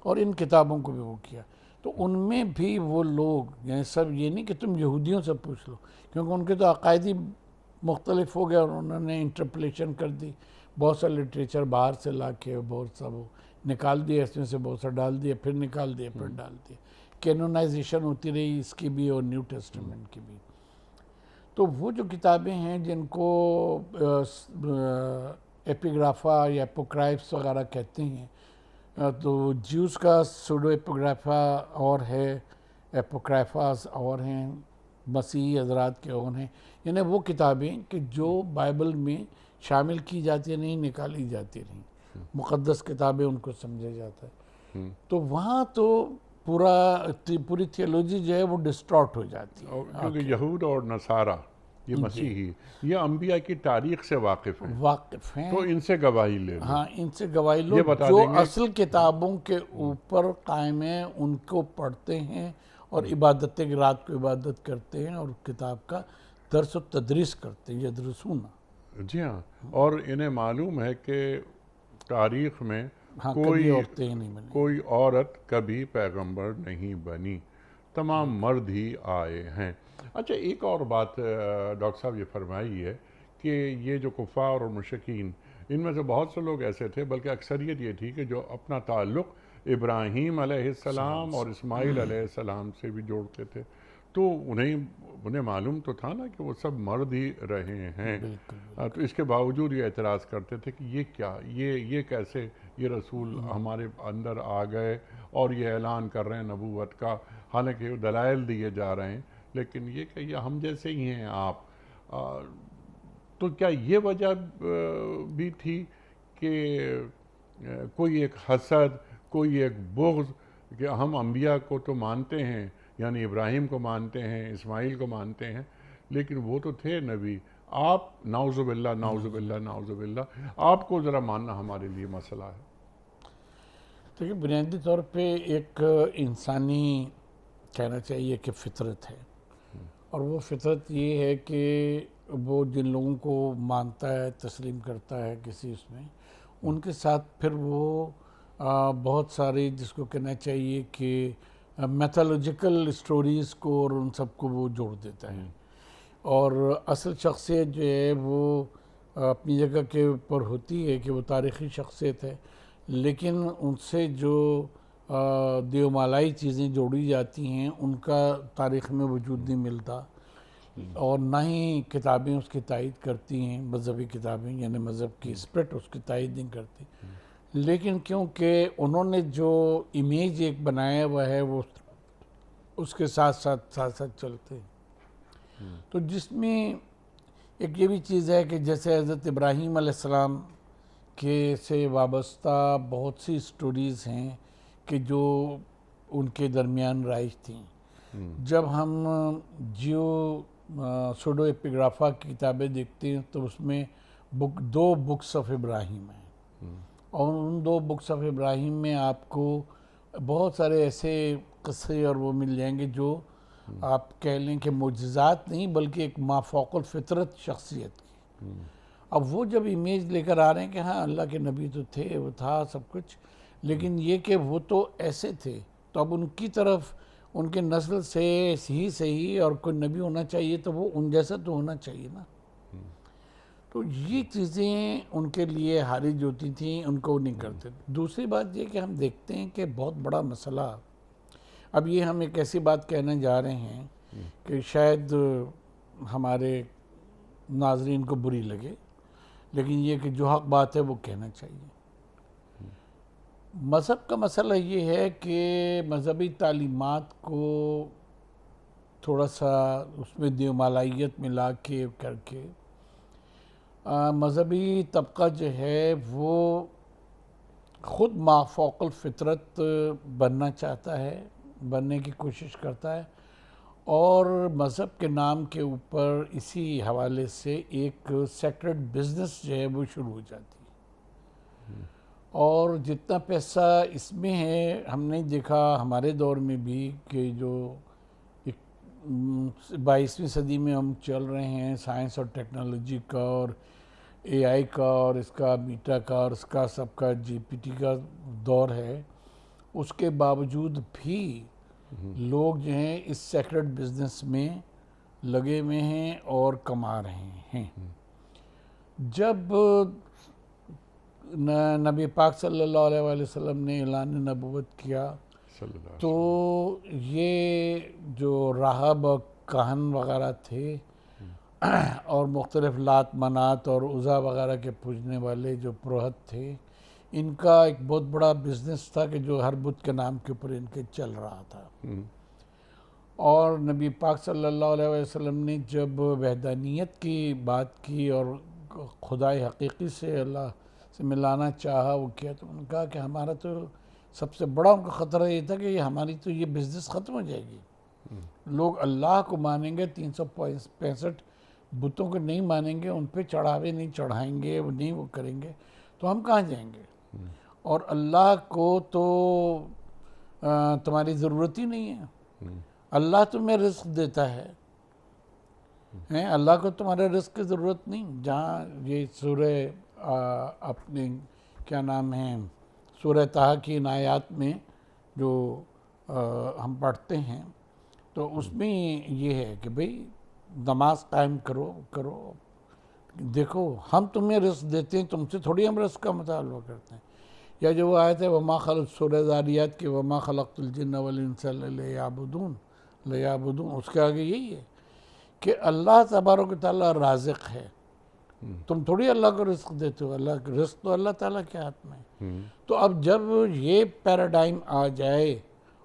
اور ان کتابوں کو بھی وہ کیا. تو ان میں بھی وہ لوگ یعنی سب یہ نہیں کہ تم یہودیوں سے پوچھ لو کیونکہ ان کے تو عقائدی مختلف ہو گیا اور انہوں نے انٹرپلیشن کر دی، بہت سا لٹریچر باہر سے لا کے بہت سا وہ نکال دیا، اس میں سے بہت سا ڈال دیا، پھر نکال دیا، پھر ڈال دیا. کینونائزیشن ہوتی رہی اس کی بھی اور نیو ٹیسٹمنٹ کی بھی. تو وہ جو کتابیں ہیں جن کو ایپیگرافا یا اپوکرائفس وغیرہ کہتے ہیں، تو جیوز کا سوڈو ایپوگرافا اور ہے، ایپوکرائفاز اور ہیں، مسیحی حضرات کے اور ہیں، یعنی وہ کتابیں کہ جو بائبل میں شامل کی جاتی نہیں، نکالی جاتی نہیں، مقدس کتابیں ان کو سمجھا جاتا ہے۔ تو وہاں تو پوری تھیولوجی جو ہے وہ ڈسٹارٹ ہو جاتی ہے، کیونکہ یہود اور نصارہ یہ مسیحی یہ انبیاء کی تاریخ سے واقف ہیں، واقف ہیں، تو ان سے گواہی لے لو۔ ہاں ان سے گواہی لو، یہ بتا جو دیں گے اصل کتابوں کے اوپر قائم ہیں ان کو پڑھتے ہیں اور عبادت رات کو عبادت کرتے ہیں اور کتاب کا درس و تدریس کرتے ہیں، یدرسون۔ جی ہاں، اور انہیں معلوم ہے کہ تاریخ میں ہاں کبھی عورتیں نہیں بنی، کوئی عورت کبھی پیغمبر نہیں بنی، تمام مرد ہی آئے ہیں۔ اچھا ایک اور بات ڈاکٹر صاحب یہ فرمائی ہے کہ یہ جو کفار اور مشرکین، ان میں سے بہت سے لوگ ایسے تھے، بلکہ اکثریت یہ تھی کہ جو اپنا تعلق ابراہیم علیہ السلام اور اسماعیل علیہ السلام سے بھی جوڑتے تھے، تو انہیں معلوم تو تھا نا کہ وہ سب مرد ہی رہے ہیں، تو اس کے باوجود یہ اعتراض کرتے تھے کہ یہ کیا، یہ کیسے یہ رسول ہمارے اندر آ گئے اور یہ اعلان کر رہے ہیں نبوت کا، حالانکہ دلائل دیے جا رہے ہیں، لیکن یہ کہ یہ ہم جیسے ہی ہیں آپ۔ تو کیا یہ وجہ بھی تھی کہ کوئی ایک حسد، کوئی ایک بغض، کہ ہم انبیاء کو تو مانتے ہیں، یعنی ابراہیم کو مانتے ہیں، اسماعیل کو مانتے ہیں، لیکن وہ تو تھے نبی، آپ نعوذ باللہ نعوذ باللہ نعوذ باللہ، آپ کو ذرا ماننا ہمارے لیے مسئلہ ہے۔ دیکھیے بنیادی طور پہ ایک انسانی کہنا چاہیے کہ فطرت ہے، اور وہ فطرت یہ ہے کہ وہ جن لوگوں کو مانتا ہے، تسلیم کرتا ہے کسی اس میں، ان کے ساتھ پھر وہ بہت ساری جس کو کہنا چاہیے کہ میتھولوجیکل اسٹوریز کو اور ان سب کو وہ جوڑ دیتا ہے، اور اصل شخصیت جو ہے وہ اپنی جگہ کے اوپر ہوتی ہے کہ وہ تاریخی شخصیت ہے، لیکن ان سے جو دیومالائی چیزیں جوڑی جاتی ہیں ان کا تاریخ میں وجود نہیں ملتا، اور نہ ہی کتابیں اس کی تائید کرتی ہیں، مذہبی کتابیں یعنی مذہب کی اسپرٹ اس کی تائید نہیں کرتی، لیکن کیونکہ انہوں نے جو امیج ایک بنایا ہوا ہے وہ اس کے ساتھ ساتھ چلتے ہیں۔ تو جس میں ایک یہ بھی چیز ہے کہ جیسے حضرت ابراہیم علیہ السلام کے سے وابستہ بہت سی سٹوریز ہیں کہ جو ان کے درمیان رائج تھیں۔ جب ہم سوڈو ایپیگرافا کی کتابیں دیکھتے ہیں تو اس میں دو بکس آف ابراہیم ہیں، اور ان دو بکس آف ابراہیم میں آپ کو بہت سارے ایسے قصے اور وہ مل جائیں گے جو آپ کہہ لیں کہ معجزات نہیں بلکہ ایک مافوق الفطرت شخصیت کی۔ اب وہ جب امیج لے کر آ رہے ہیں کہ ہاں اللہ کے نبی تو تھے، وہ تھا سب کچھ، لیکن یہ کہ وہ تو ایسے تھے، تو اب ان کی طرف ان کے نسل سے ہی صحیح اور کوئی نبی ہونا چاہیے تو وہ ان جیسا تو ہونا چاہیے نا۔ تو یہ چیزیں ان کے لیے حارج ہوتی تھیں، ان کو نہیں کرتے۔ دوسری بات یہ کہ ہم دیکھتے ہیں کہ بہت بڑا مسئلہ، اب یہ ہم ایک ایسی بات کہنے جا رہے ہیں کہ شاید ہمارے ناظرین کو بری لگے، لیکن یہ کہ جو حق بات ہے وہ کہنا چاہیے۔ مذہب کا مسئلہ یہ ہے کہ مذہبی تعلیمات کو تھوڑا سا اس میں دیومالائیت ملا کے کر کے مذہبی طبقہ جو ہے وہ خود مافوق الفطرت بننا چاہتا ہے، بننے کی کوشش کرتا ہے، اور مذہب کے نام کے اوپر اسی حوالے سے ایک سیکرڈ بزنس جو ہے وہ شروع ہو جاتی ہے، اور جتنا پیسہ اس میں ہے ہم نے دیکھا ہمارے دور میں بھی کہ جو 22ویں صدی میں ہم چل رہے ہیں، سائنس اور ٹیکنالوجی کا اور اے آئی کا اور اس کا میٹا کا اور اس کا سب کا جی پی ٹی کا دور ہے، اس کے باوجود بھی لوگ جو ہیں اس سیکرڈ بزنس میں لگے ہوئے ہیں اور کما رہے ہیں۔ جب نبی پاک صلی اللہ علیہ وسلم نے اعلان نبوت کیا تو یہ جو راہب اور کہن وغیرہ تھے اور مختلف لات منات اور عزا وغیرہ کے پوجنے والے جو پروہت تھے، ان کا ایک بہت بڑا بزنس تھا کہ جو ہر بت کے نام کے اوپر ان کے چل رہا تھا۔ اور نبی پاک صلی اللہ علیہ وسلم نے جب وحدانیت کی بات کی اور خدائے حقیقی سے اللہ سے ملانا چاہا، وہ کیا، تو انہوں نے کہا کہ ہمارا تو سب سے بڑا ان کا خطرہ یہ تھا کہ یہ ہماری تو یہ بزنس ختم ہو جائے گی، لوگ اللہ کو مانیں گے، 365 بتوں کو نہیں مانیں گے، ان پہ چڑھاوے نہیں چڑھائیں گے، وہ نہیں وہ کریں گے، تو ہم کہاں جائیں گے؟ اور اللہ کو تو تمہاری ضرورت ہی نہیں ہے، اللہ تمہیں رزق دیتا ہے، اللہ کو تمہارے رزق کی ضرورت نہیں۔ جہاں یہ سورہ اپنے کیا نام ہے، سورہ طٰہٰ کی ان آیات میں جو ہم پڑھتے ہیں، تو اس میں یہ ہے کہ بھئی نماز قائم کرو، دیکھو ہم تمہیں رزق دیتے ہیں، تم سے تھوڑی ہم رزق کا مطالبہ کرتے ہیں۔ یا جو وہ آیت ہے وما خلق، سورہ ذاریات کی وما خلقت الجن والانس لیعبدون، اس کے آگے یہی ہے کہ اللہ تبارک و تعالیٰ رازق ہے، تم تھوڑی اللہ کو رزق دیتے ہو، اللہ کا رزق تو اللہ تعالیٰ کے ہاتھ میں ہے۔ تو اب جب یہ پیراڈائم آ جائے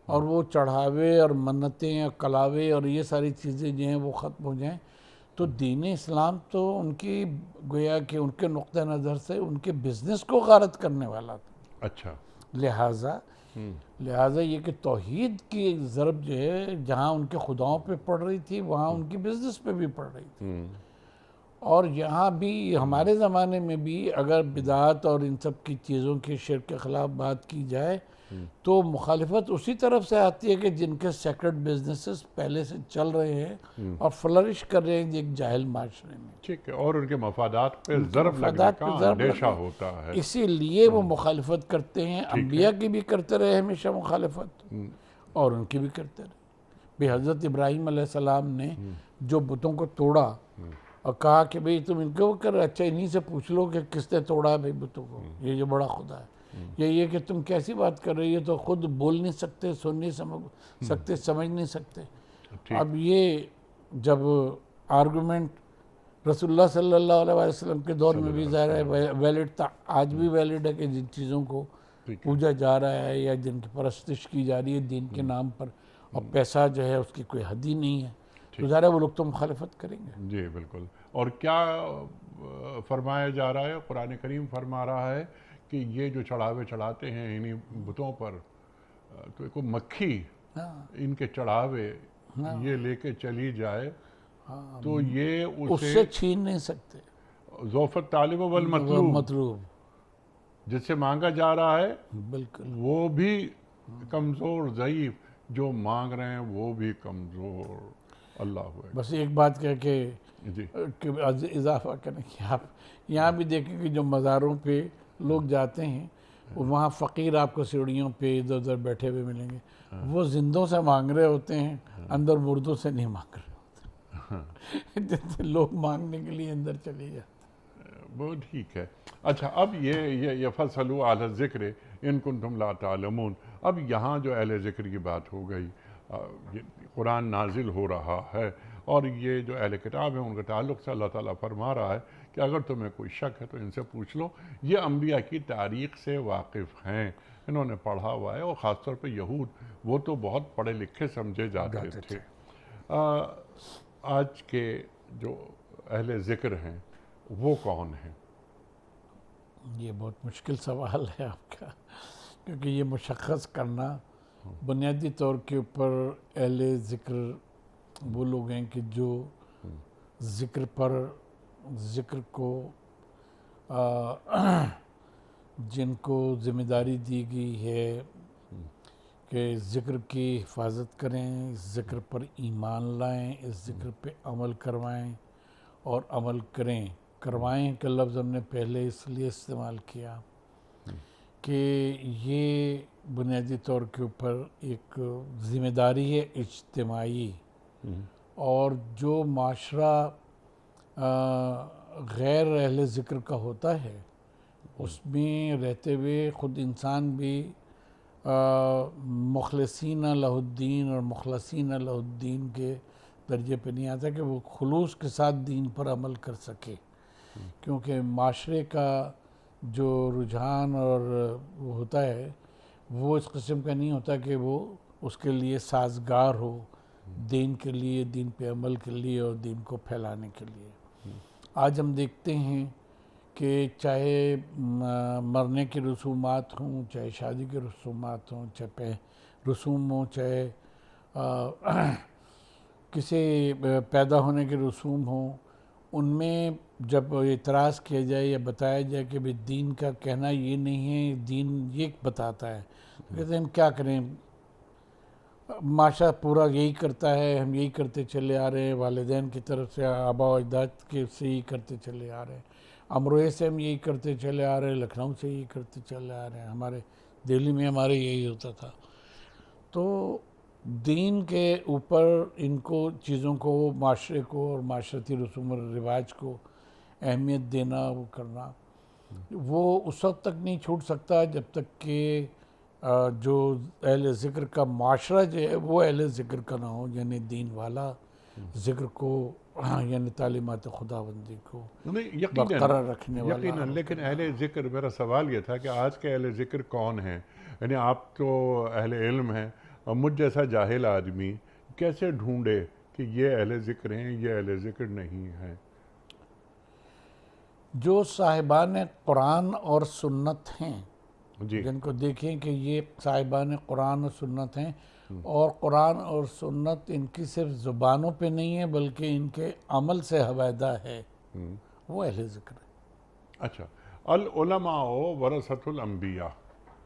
اور وہ چڑھاوے اور منتیں اور کلاوے اور یہ ساری چیزیں جو ہیں وہ ختم ہو جائیں، تو دین اسلام تو ان کی گویا کہ ان کے نقطہ نظر سے ان کے بزنس کو غارت کرنے والا تھا۔ اچھا، لہٰذا یہ کہ توحید کی ضرب جو ہے جہاں ان کے خداؤں پہ پڑ رہی تھی، وہاں ان کی بزنس پہ بھی پڑ رہی تھی۔ اور یہاں بھی ہمارے زمانے میں بھی اگر بدعات اور ان سب کی چیزوں کے شرک کے خلاف بات کی جائے تو مخالفت اسی طرف سے آتی ہے کہ جن کے سیکرڈ بزنسز پہلے سے چل رہے ہیں اور فلرش کر رہے ہیں ایک جاہل معاشرے میں، ٹھیک ہے، اور ان کے مفادات پہ ضرب لگنے کا اندیشہ ہوتا ہے، اسی لیے وہ مخالفت کرتے ہیں۔ انبیاء کی بھی کرتے رہے ہمیشہ مخالفت، اور ان کی بھی کرتے رہے۔ بھی حضرت ابراہیم علیہ السلام نے جو بتوں کو توڑا اور کہا کہ بھئی تم ان کو کر، اچھا انہی سے پوچھ لو کہ کس نے توڑا بھئی بتوں کو، یہ جو بڑا خدا ہے، یہ کہ تم کیسی بات کر رہی ہے، تو خود بول نہیں سکتے، سن نہیں سکتے، سمجھ نہیں سکتے۔ اب یہ جب آرگومنٹ رسول اللہ صلی اللہ علیہ وسلم کے دور میں بھی ظاہر ہے ویلڈ تھا، آج بھی ویلڈ ہے کہ جن چیزوں کو پوجا جا رہا ہے یا جن کی پرستش کی جا رہی ہے دین کے نام پر، اور پیسہ جو ہے اس کی کوئی حد ہی نہیں ہے، تو ظاہر ہے وہ لوگ تو مخالفت کریں گے۔ جی بالکل۔ اور کیا فرمایا جا رہا ہے، قرآن کریم فرما رہا ہے کہ یہ جو چڑھاوے چڑھاتے ہیں انہی بتوں پر، تو کوئی مکھی ان کے چڑھاوے یہ لے کے چلی جائے تو یہ اس سے چھین نہیں سکتے، ذوف الطالب والمطلوب، مطلوب جس سے مانگا جا رہا ہے بالکل وہ بھی کمزور ضعیف، جو مانگ رہے ہیں وہ بھی کمزور۔ اللہ ہوئے بس ایک بات کہہ کے جی اضافہ کریں کہ آپ یہاں بھی دیکھیں کہ جو مزاروں پہ لوگ جاتے ہیں، وہاں فقیر آپ کو سیڑھیوں پہ ادھر ادھر بیٹھے ہوئے ملیں گے، وہ زندوں سے مانگ رہے ہوتے ہیں، اندر مردوں سے نہیں مانگ رہے ہوتے، جیسے لوگ مانگنے کے لیے اندر چلے جاتے۔ وہ ٹھیک ہے۔ اچھا، اب یہ فَاسْأَلُوا اہل الذکر ان کنتم لا تعلمون، اب یہاں جو اہل ذکر کی بات ہو گئی، قرآن نازل ہو رہا ہے، اور یہ جو اہل کتاب ہیں ان کے تعلق سے اللہ تعالیٰ فرما رہا ہے کہ اگر تمہیں کوئی شک ہے تو ان سے پوچھ لو، یہ انبیاء کی تاریخ سے واقف ہیں، انہوں نے پڑھا ہوا ہے، اور خاص طور پہ یہود، وہ تو بہت پڑھے لکھے سمجھے جاتے تھے۔ آج کے جو اہل ذکر ہیں وہ کون ہیں؟ یہ بہت مشکل سوال ہے آپ کا، کیونکہ یہ مشخص کرنا بنیادی طور کے اوپر اہل ذکر وہ لوگ ہیں کہ جو ذکر کو جن کو ذمہ داری دی گئی ہے کہ ذکر کی حفاظت کریں، اس ذکر پر ایمان لائیں، اس ذکر پہ عمل کروائیں اور عمل کروائیں کا لفظ ہم نے پہلے اس لیے استعمال کیا کہ یہ بنیادی طور کے اوپر ایک ذمہ داری ہے اجتماعی، اور جو معاشرہ غیر اہل ذکر کا ہوتا ہے اس میں رہتے ہوئے خود انسان بھی مخلصین لہ الدین اور مخلصین لہ الدین کے درجے پہ نہیں آتا کہ وہ خلوص کے ساتھ دین پر عمل کر سکے، کیونکہ معاشرے کا جو رجحان اور وہ ہوتا ہے وہ اس قسم کا نہیں ہوتا کہ وہ اس کے لیے سازگار ہو دین کے لیے، دین پہ عمل کے لیے اور دین کو پھیلانے کے لیے۔ آج ہم دیکھتے ہیں کہ چاہے مرنے کے رسومات ہوں، چاہے شادی کے رسومات ہوں، چاہے رسوم ہوں، چاہے کسی پیدا ہونے کے رسوم ہوں، ان میں جب اعتراض کیا جائے یا بتایا جائے کہ بھئی دین کا کہنا یہ نہیں ہے، دین یہ بتاتا ہے، کہتے ہیں ہم کیا کریں، معاشرہ پورا یہی کرتا ہے، ہم یہی کرتے چلے آ رہے ہیں، والدین کی طرف سے آباء و اجداد کے سے یہی کرتے چلے آ رہے ہیں، امروہے سے ہم یہی کرتے چلے آ رہے ہیں، لکھنؤ سے یہی کرتے چلے آ رہے ہیں، ہمارے دہلی میں ہمارے یہی ہوتا تھا۔ تو دین کے اوپر ان کو چیزوں کو، معاشرے کو اور معاشرتی رسوم و رواج کو اہمیت دینا، وہ کرنا، وہ اس وقت تک نہیں چھوٹ سکتا جب تک کہ جو اہل ذکر کا معاشرہ جو ہے وہ اہل ذکر کا نہ ہو، یعنی دین والا ذکر کو، یعنی تعلیمات خداوندی کو برقرار رکھنے والا۔ یقیناً، لیکن اہل ذکر، میرا سوال یہ تھا کہ آج کے اہل ذکر کون ہیں؟ یعنی آپ تو اہل علم ہیں، اور مجھ جیسا جاہل آدمی کیسے ڈھونڈے کہ یہ اہل ذکر ہیں، یہ اہل ذکر نہیں ہیں؟ جو صاحبان قرآن اور سنت ہیں، جی، جن کو دیکھیں کہ یہ صاحبان قرآن اور سنت ہیں، اور قرآن اور سنت ان کی صرف زبانوں پہ نہیں ہے بلکہ ان کے عمل سے حویدہ ہے، وہ اہل ذکر ہے۔ اچھا، العلماء ورثۃ الانبیاء،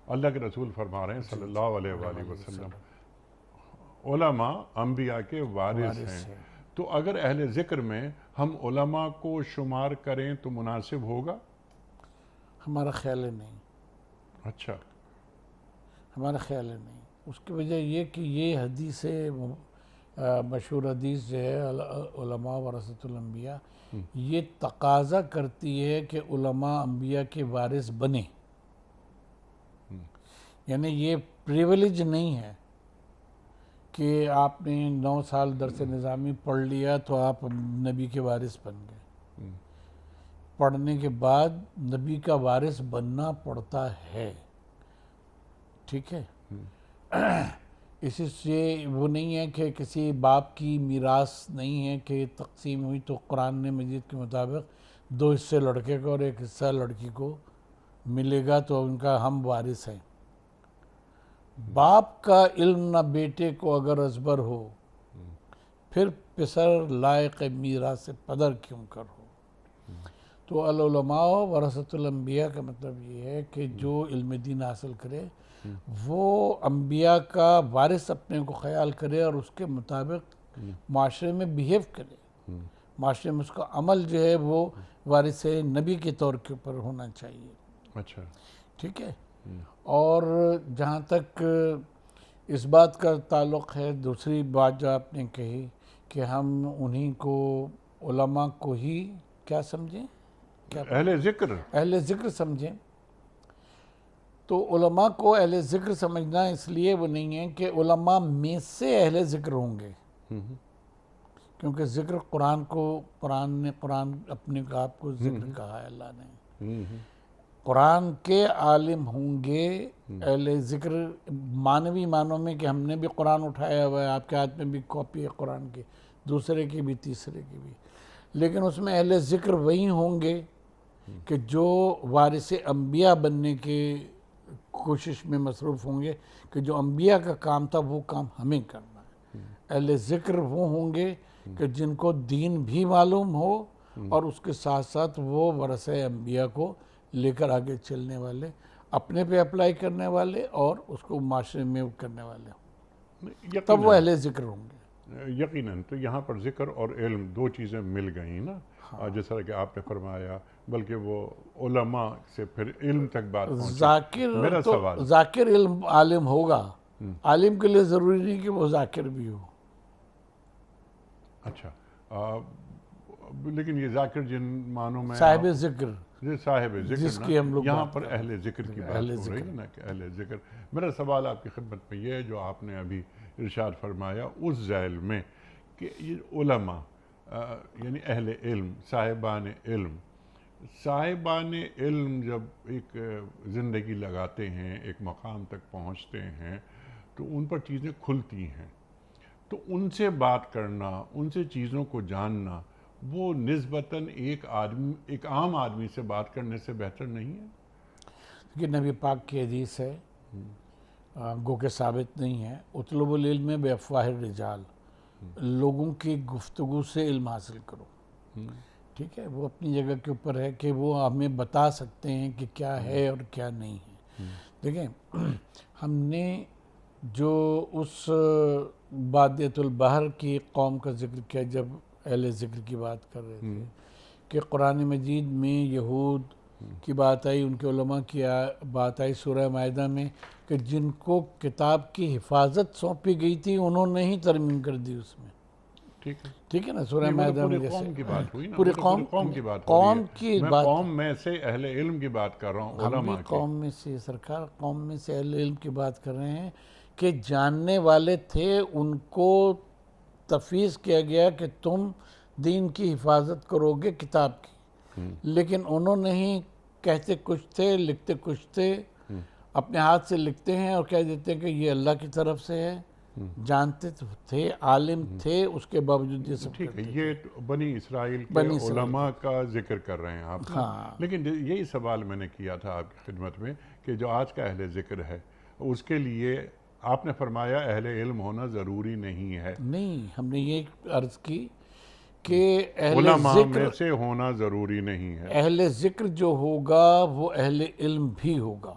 اللہ کے رسول فرما رہے ہیں صلی اللہ علیہ وآلہ وسلم، علماء انبیاء کے وارث ہیں۔ تو اگر اہل ذکر میں ہم علماء کو شمار کریں تو مناسب ہوگا؟ ہمارا خیال ہے نہیں، اچھا، ہمارا خیال ہے نہیں۔ اس کی وجہ یہ کہ یہ حدیث مشہور حدیث جو ہے علماء ورثۃ الانبیاء، یہ تقاضا کرتی ہے کہ علماء انبیاء کے وارث بنے، یعنی یہ پریویلیج نہیں ہے کہ آپ نے 9 سال درس نظامی پڑھ لیا تو آپ نبی کے وارث بن گئے۔ پڑھنے کے بعد نبی کا وارث بننا پڑتا ہے، ٹھیک ہے؟ اسی سے وہ نہیں ہے کہ کسی باپ کی میراث نہیں ہے کہ تقسیم ہوئی تو قرآن مجید کے مطابق 2 حصے لڑکے کو اور 1 حصہ لڑکی کو ملے گا تو ان کا ہم وارث ہیں۔ باپ کا علم نہ بیٹے کو اگر ازبر ہو، پھر پسر لائق میراث پدر کیوں کر ہو۔ تو العلماء ورثۃ الانبیاء کا مطلب یہ ہے کہ جو علم دین حاصل کرے وہ انبیاء کا وارث اپنے کو خیال کرے اور اس کے مطابق معاشرے میں بیہیو کرے، معاشرے میں اس کا عمل جو ہے وہ وارث نبی کے طور کے اوپر ہونا چاہیے۔ اچھا، ٹھیک ہے۔ اور جہاں تک اس بات کا تعلق ہے، دوسری بات جو آپ نے کہی کہ ہم انہی کو، علماء کو ہی کیا سمجھیں، اہل ذکر سمجھیں، تو علماء کو اہل ذکر سمجھنا اس لیے وہ نہیں ہے کہ علماء میں سے اہل ذکر ہوں گے، کیونکہ ذکر قرآن نے اپنے آپ کو ذکر کہا ہے، اللہ نے قرآن کے عالم ہوں گے اہل ذکر، مانوی معنوں میں کہ ہم نے بھی قرآن اٹھایا ہوا ہے، آپ کے ہاتھ میں بھی کاپی ہے قرآن کی، دوسرے کی بھی، تیسرے کی بھی، لیکن اس میں اہل ذکر وہی ہوں گے کہ جو وارث انبیاء بننے کے کوشش میں مصروف ہوں گے، کہ جو انبیاء کا کام تھا وہ کام ہمیں کرنا ہے۔ اہل ذکر وہ ہوں گے کہ جن کو دین بھی معلوم ہو اور اس کے ساتھ ساتھ وہ ورثہ انبیاء کو لے کر آگے چلنے والے، اپنے پہ اپلائی کرنے والے اور اس کو معاشرے میں کرنے والے، تب وہ اہل ذکر ہوں گے۔ یقیناً، تو یہاں پر ذکر اور علم 2 چیزیں مل گئیں نا، جس طرح کہ آپ نے فرمایا، بلکہ وہ علماء سے پھر علم تک بات پہنچی۔ میرا سوال، ذاکر علم عالم ہوگا، عالم کے لیے ضروری نہیں کہ وہ ذاکر بھی ہو۔ اچھا، لیکن یہ ذاکر جن معنوں میں صاحب ذکر، صاحب جس ذکر کی ہم لوگ یہاں پر اہل ذکر کی بات اہل ہو رہی ہے نا، کہ اہل ذکر۔ میرا سوال آپ کی خدمت میں یہ ہے جو آپ نے ابھی ارشاد فرمایا اس ذیل میں کہ یہ علماء یعنی اہل علم، صاحبان علم جب ایک زندگی لگاتے ہیں، ایک مقام تک پہنچتے ہیں تو ان پر چیزیں کھلتی ہیں، تو ان سے بات کرنا، ان سے چیزوں کو جاننا، وہ نسبتاً ایک عام آدمی سے بات کرنے سے بہتر نہیں ہے؟ کہ نبی پاک کی حدیث ہے، گو کہ ثابت نہیں ہے، اطلب العلم بافواہ الرجال، لوگوں کی گفتگو سے علم حاصل کرو. ٹھیک ہے، وہ اپنی جگہ کے اوپر ہے کہ وہ ہمیں بتا سکتے ہیں کہ کیا ہے اور کیا نہیں ہے. دیکھیں ہم نے جو اس بادیۃ البحر کی قوم کا ذکر کیا جب اہل ذکر کی بات کر رہے تھے، کہ قرآن مجید میں یہود کی بات آئی، ان کے علماء کی بات آئی سورہ مائدہ میں، کہ جن کو کتاب کی حفاظت سونپی گئی تھی انہوں نے ہی ترمیم کر دی اس میں. ٹھیک ہے نا، سورہ مائدہ میں جیسے قوم کی بات ہوئی نا، پوری قوم کی بات ہو رہی قوم ہے. کی میں بات، قوم میں سے اہل علم کی بات کر رہا ہوں، ہم بھی علماء کی. قوم میں سے سرکار، قوم میں سے اہل علم کی بات کر رہے ہیں کہ جاننے والے تھے، ان کو تفویض کیا گیا کہ تم دین کی حفاظت کرو گے کتاب کی، لیکن انہوں نے ہی کہتے کچھ تھے، لکھتے کچھ تھے، اپنے ہاتھ سے لکھتے ہیں اور کہہ دیتے ہیں کہ یہ اللہ کی طرف سے ہے. جانتے تھے، عالم تھے، اس کے باوجود یہ سب ٹھیک ہے، کرتے یہ بنی اسرائیل کے بنی اسرائیل علماء کا ذکر کر رہے ہیں آپ نا. ہاں. لیکن یہی سوال میں نے کیا تھا آپ کی خدمت میں کہ جو آج کا اہل ذکر ہے، اس کے لیے آپ نے فرمایا اہل علم ہونا ضروری نہیں ہے. نہیں، ہم نے یہ عرض کی کہ علماء میں سے ہونا ضروری نہیں ہے. اہل ذکر جو ہوگا وہ اہل علم بھی ہوگا،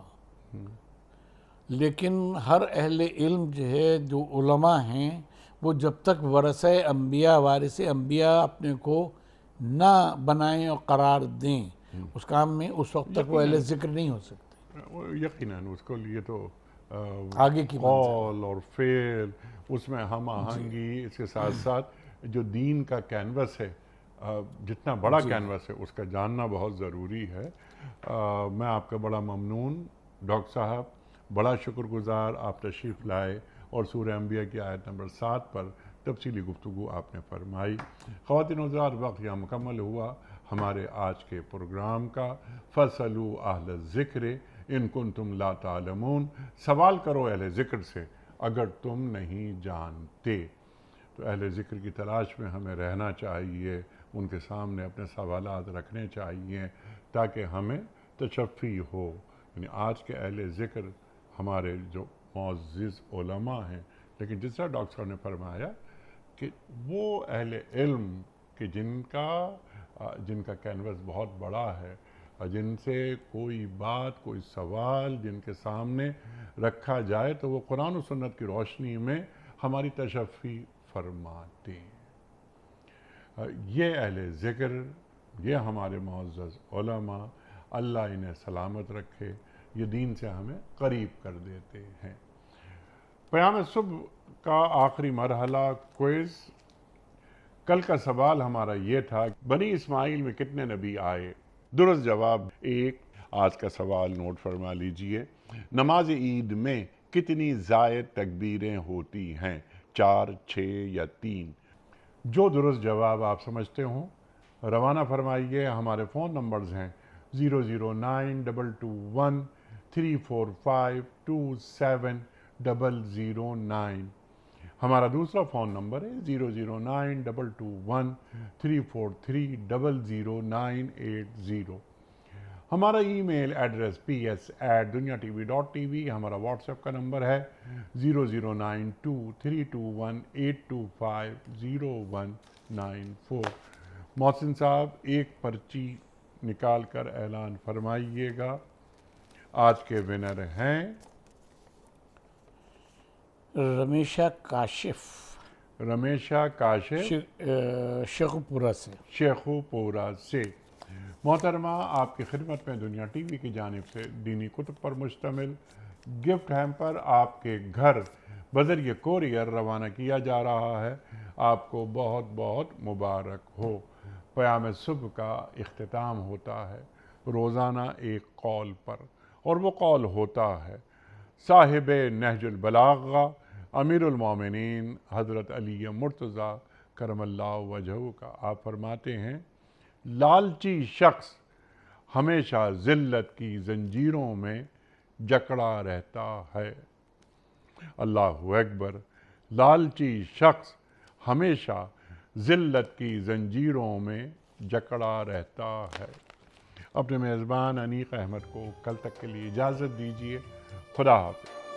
لیکن ہر اہل علم جو ہے، جو علماء ہیں، وہ جب تک ورثہ انبیاء، وارث انبیاء اپنے کو نہ بنائیں اور قرار دیں اس کام میں، اس وقت تک وہ اہل ذکر نہیں ہو سکتے. یقیناً اس کو لیے تو آگے کی قول اور فعل، اس میں ہم آہنگی، اس کے ساتھ ساتھ جو دین کا کینوس ہے، جتنا بڑا کینوس ہے اس کا جاننا بہت ضروری ہے. میں آپ کا بڑا ممنون ڈاکٹر صاحب، بڑا شکر گزار، آپ تشریف لائے اور سورہ انبیاء کی آیت نمبر 7 پر تفصیلی گفتگو آپ نے فرمائی. خواتین و حضرات، وقت یہاں مکمل ہوا ہمارے آج کے پروگرام کا. فَاسْأَلُوا أَهْلَ الذِّكْرِ إِن كُنتُمْ لَا تَعْلَمُونَ، سوال کرو اہل ذکر سے اگر تم نہیں جانتے. تو اہل ذکر کی تلاش میں ہمیں رہنا چاہیے، ان کے سامنے اپنے سوالات رکھنے چاہیے تاکہ ہمیں تشفی ہو. یعنی آج کے اہل ذکر ہمارے جو معزز علماء ہیں، لیکن جس طرح ڈاکٹر صاحب نے فرمایا کہ وہ اہل علم کہ جن کا کینوس بہت بڑا ہے، جن سے کوئی بات، کوئی سوال جن کے سامنے رکھا جائے تو وہ قرآن و سنت کی روشنی میں ہماری تشفی فرماتے ہیں. یہ اہل ذکر، یہ ہمارے معزز علماء، اللہ انہیں سلامت رکھے، یہ دین سے ہمیں قریب کر دیتے ہیں. پیام صبح کا آخری مرحلہ کوئز. کل کا سوال ہمارا یہ تھا، بنی اسماعیل میں کتنے نبی آئے؟ درست جواب 1. آج کا سوال نوٹ فرما لیجئے. نماز عید میں کتنی زائد تکبیریں ہوتی ہیں؟ 4، 6 یا 3؟ جو درست جواب آپ سمجھتے ہوں روانہ فرمائیے. ہمارے فون نمبرز ہیں 0092213452709. ہمارا دوسرا فون نمبر ہے 0092234300980. ہمارا ای میل ایڈریس ps@duniatv.tv. ہمارا واٹس ایپ کا نمبر ہے 0092321825019 محسن صاحب ایک پرچی نکال کر اعلان فرمائیے گا. آج کے ونر ہیں رمیشہ کاشف، شیخوپورہ سے. شیخوپورہ سے. محترمہ، آپ کی خدمت میں دنیا ٹی وی کی جانب سے دینی کتب پر مشتمل گفٹ ہیمپر آپ کے گھر بذریعہ کوریئر روانہ کیا جا رہا ہے. آپ کو بہت بہت مبارک ہو. پیام صبح کا اختتام ہوتا ہے روزانہ ایک قول پر، اور وہ قول ہوتا ہے صاحب نہج البلاغہ امیر المومنین حضرت علی مرتضیٰ کرم اللہ وجہہ کا آپ فرماتے ہیں لالچی شخص ہمیشہ ذلت کی زنجیروں میں جکڑا رہتا ہے۔ اللہ اکبر۔ لالچی شخص ہمیشہ ذلت کی زنجیروں میں جکڑا رہتا ہے۔ اپنے میزبان انیق احمد کو کل تک کے لیے اجازت دیجیے۔ خدا حافظ۔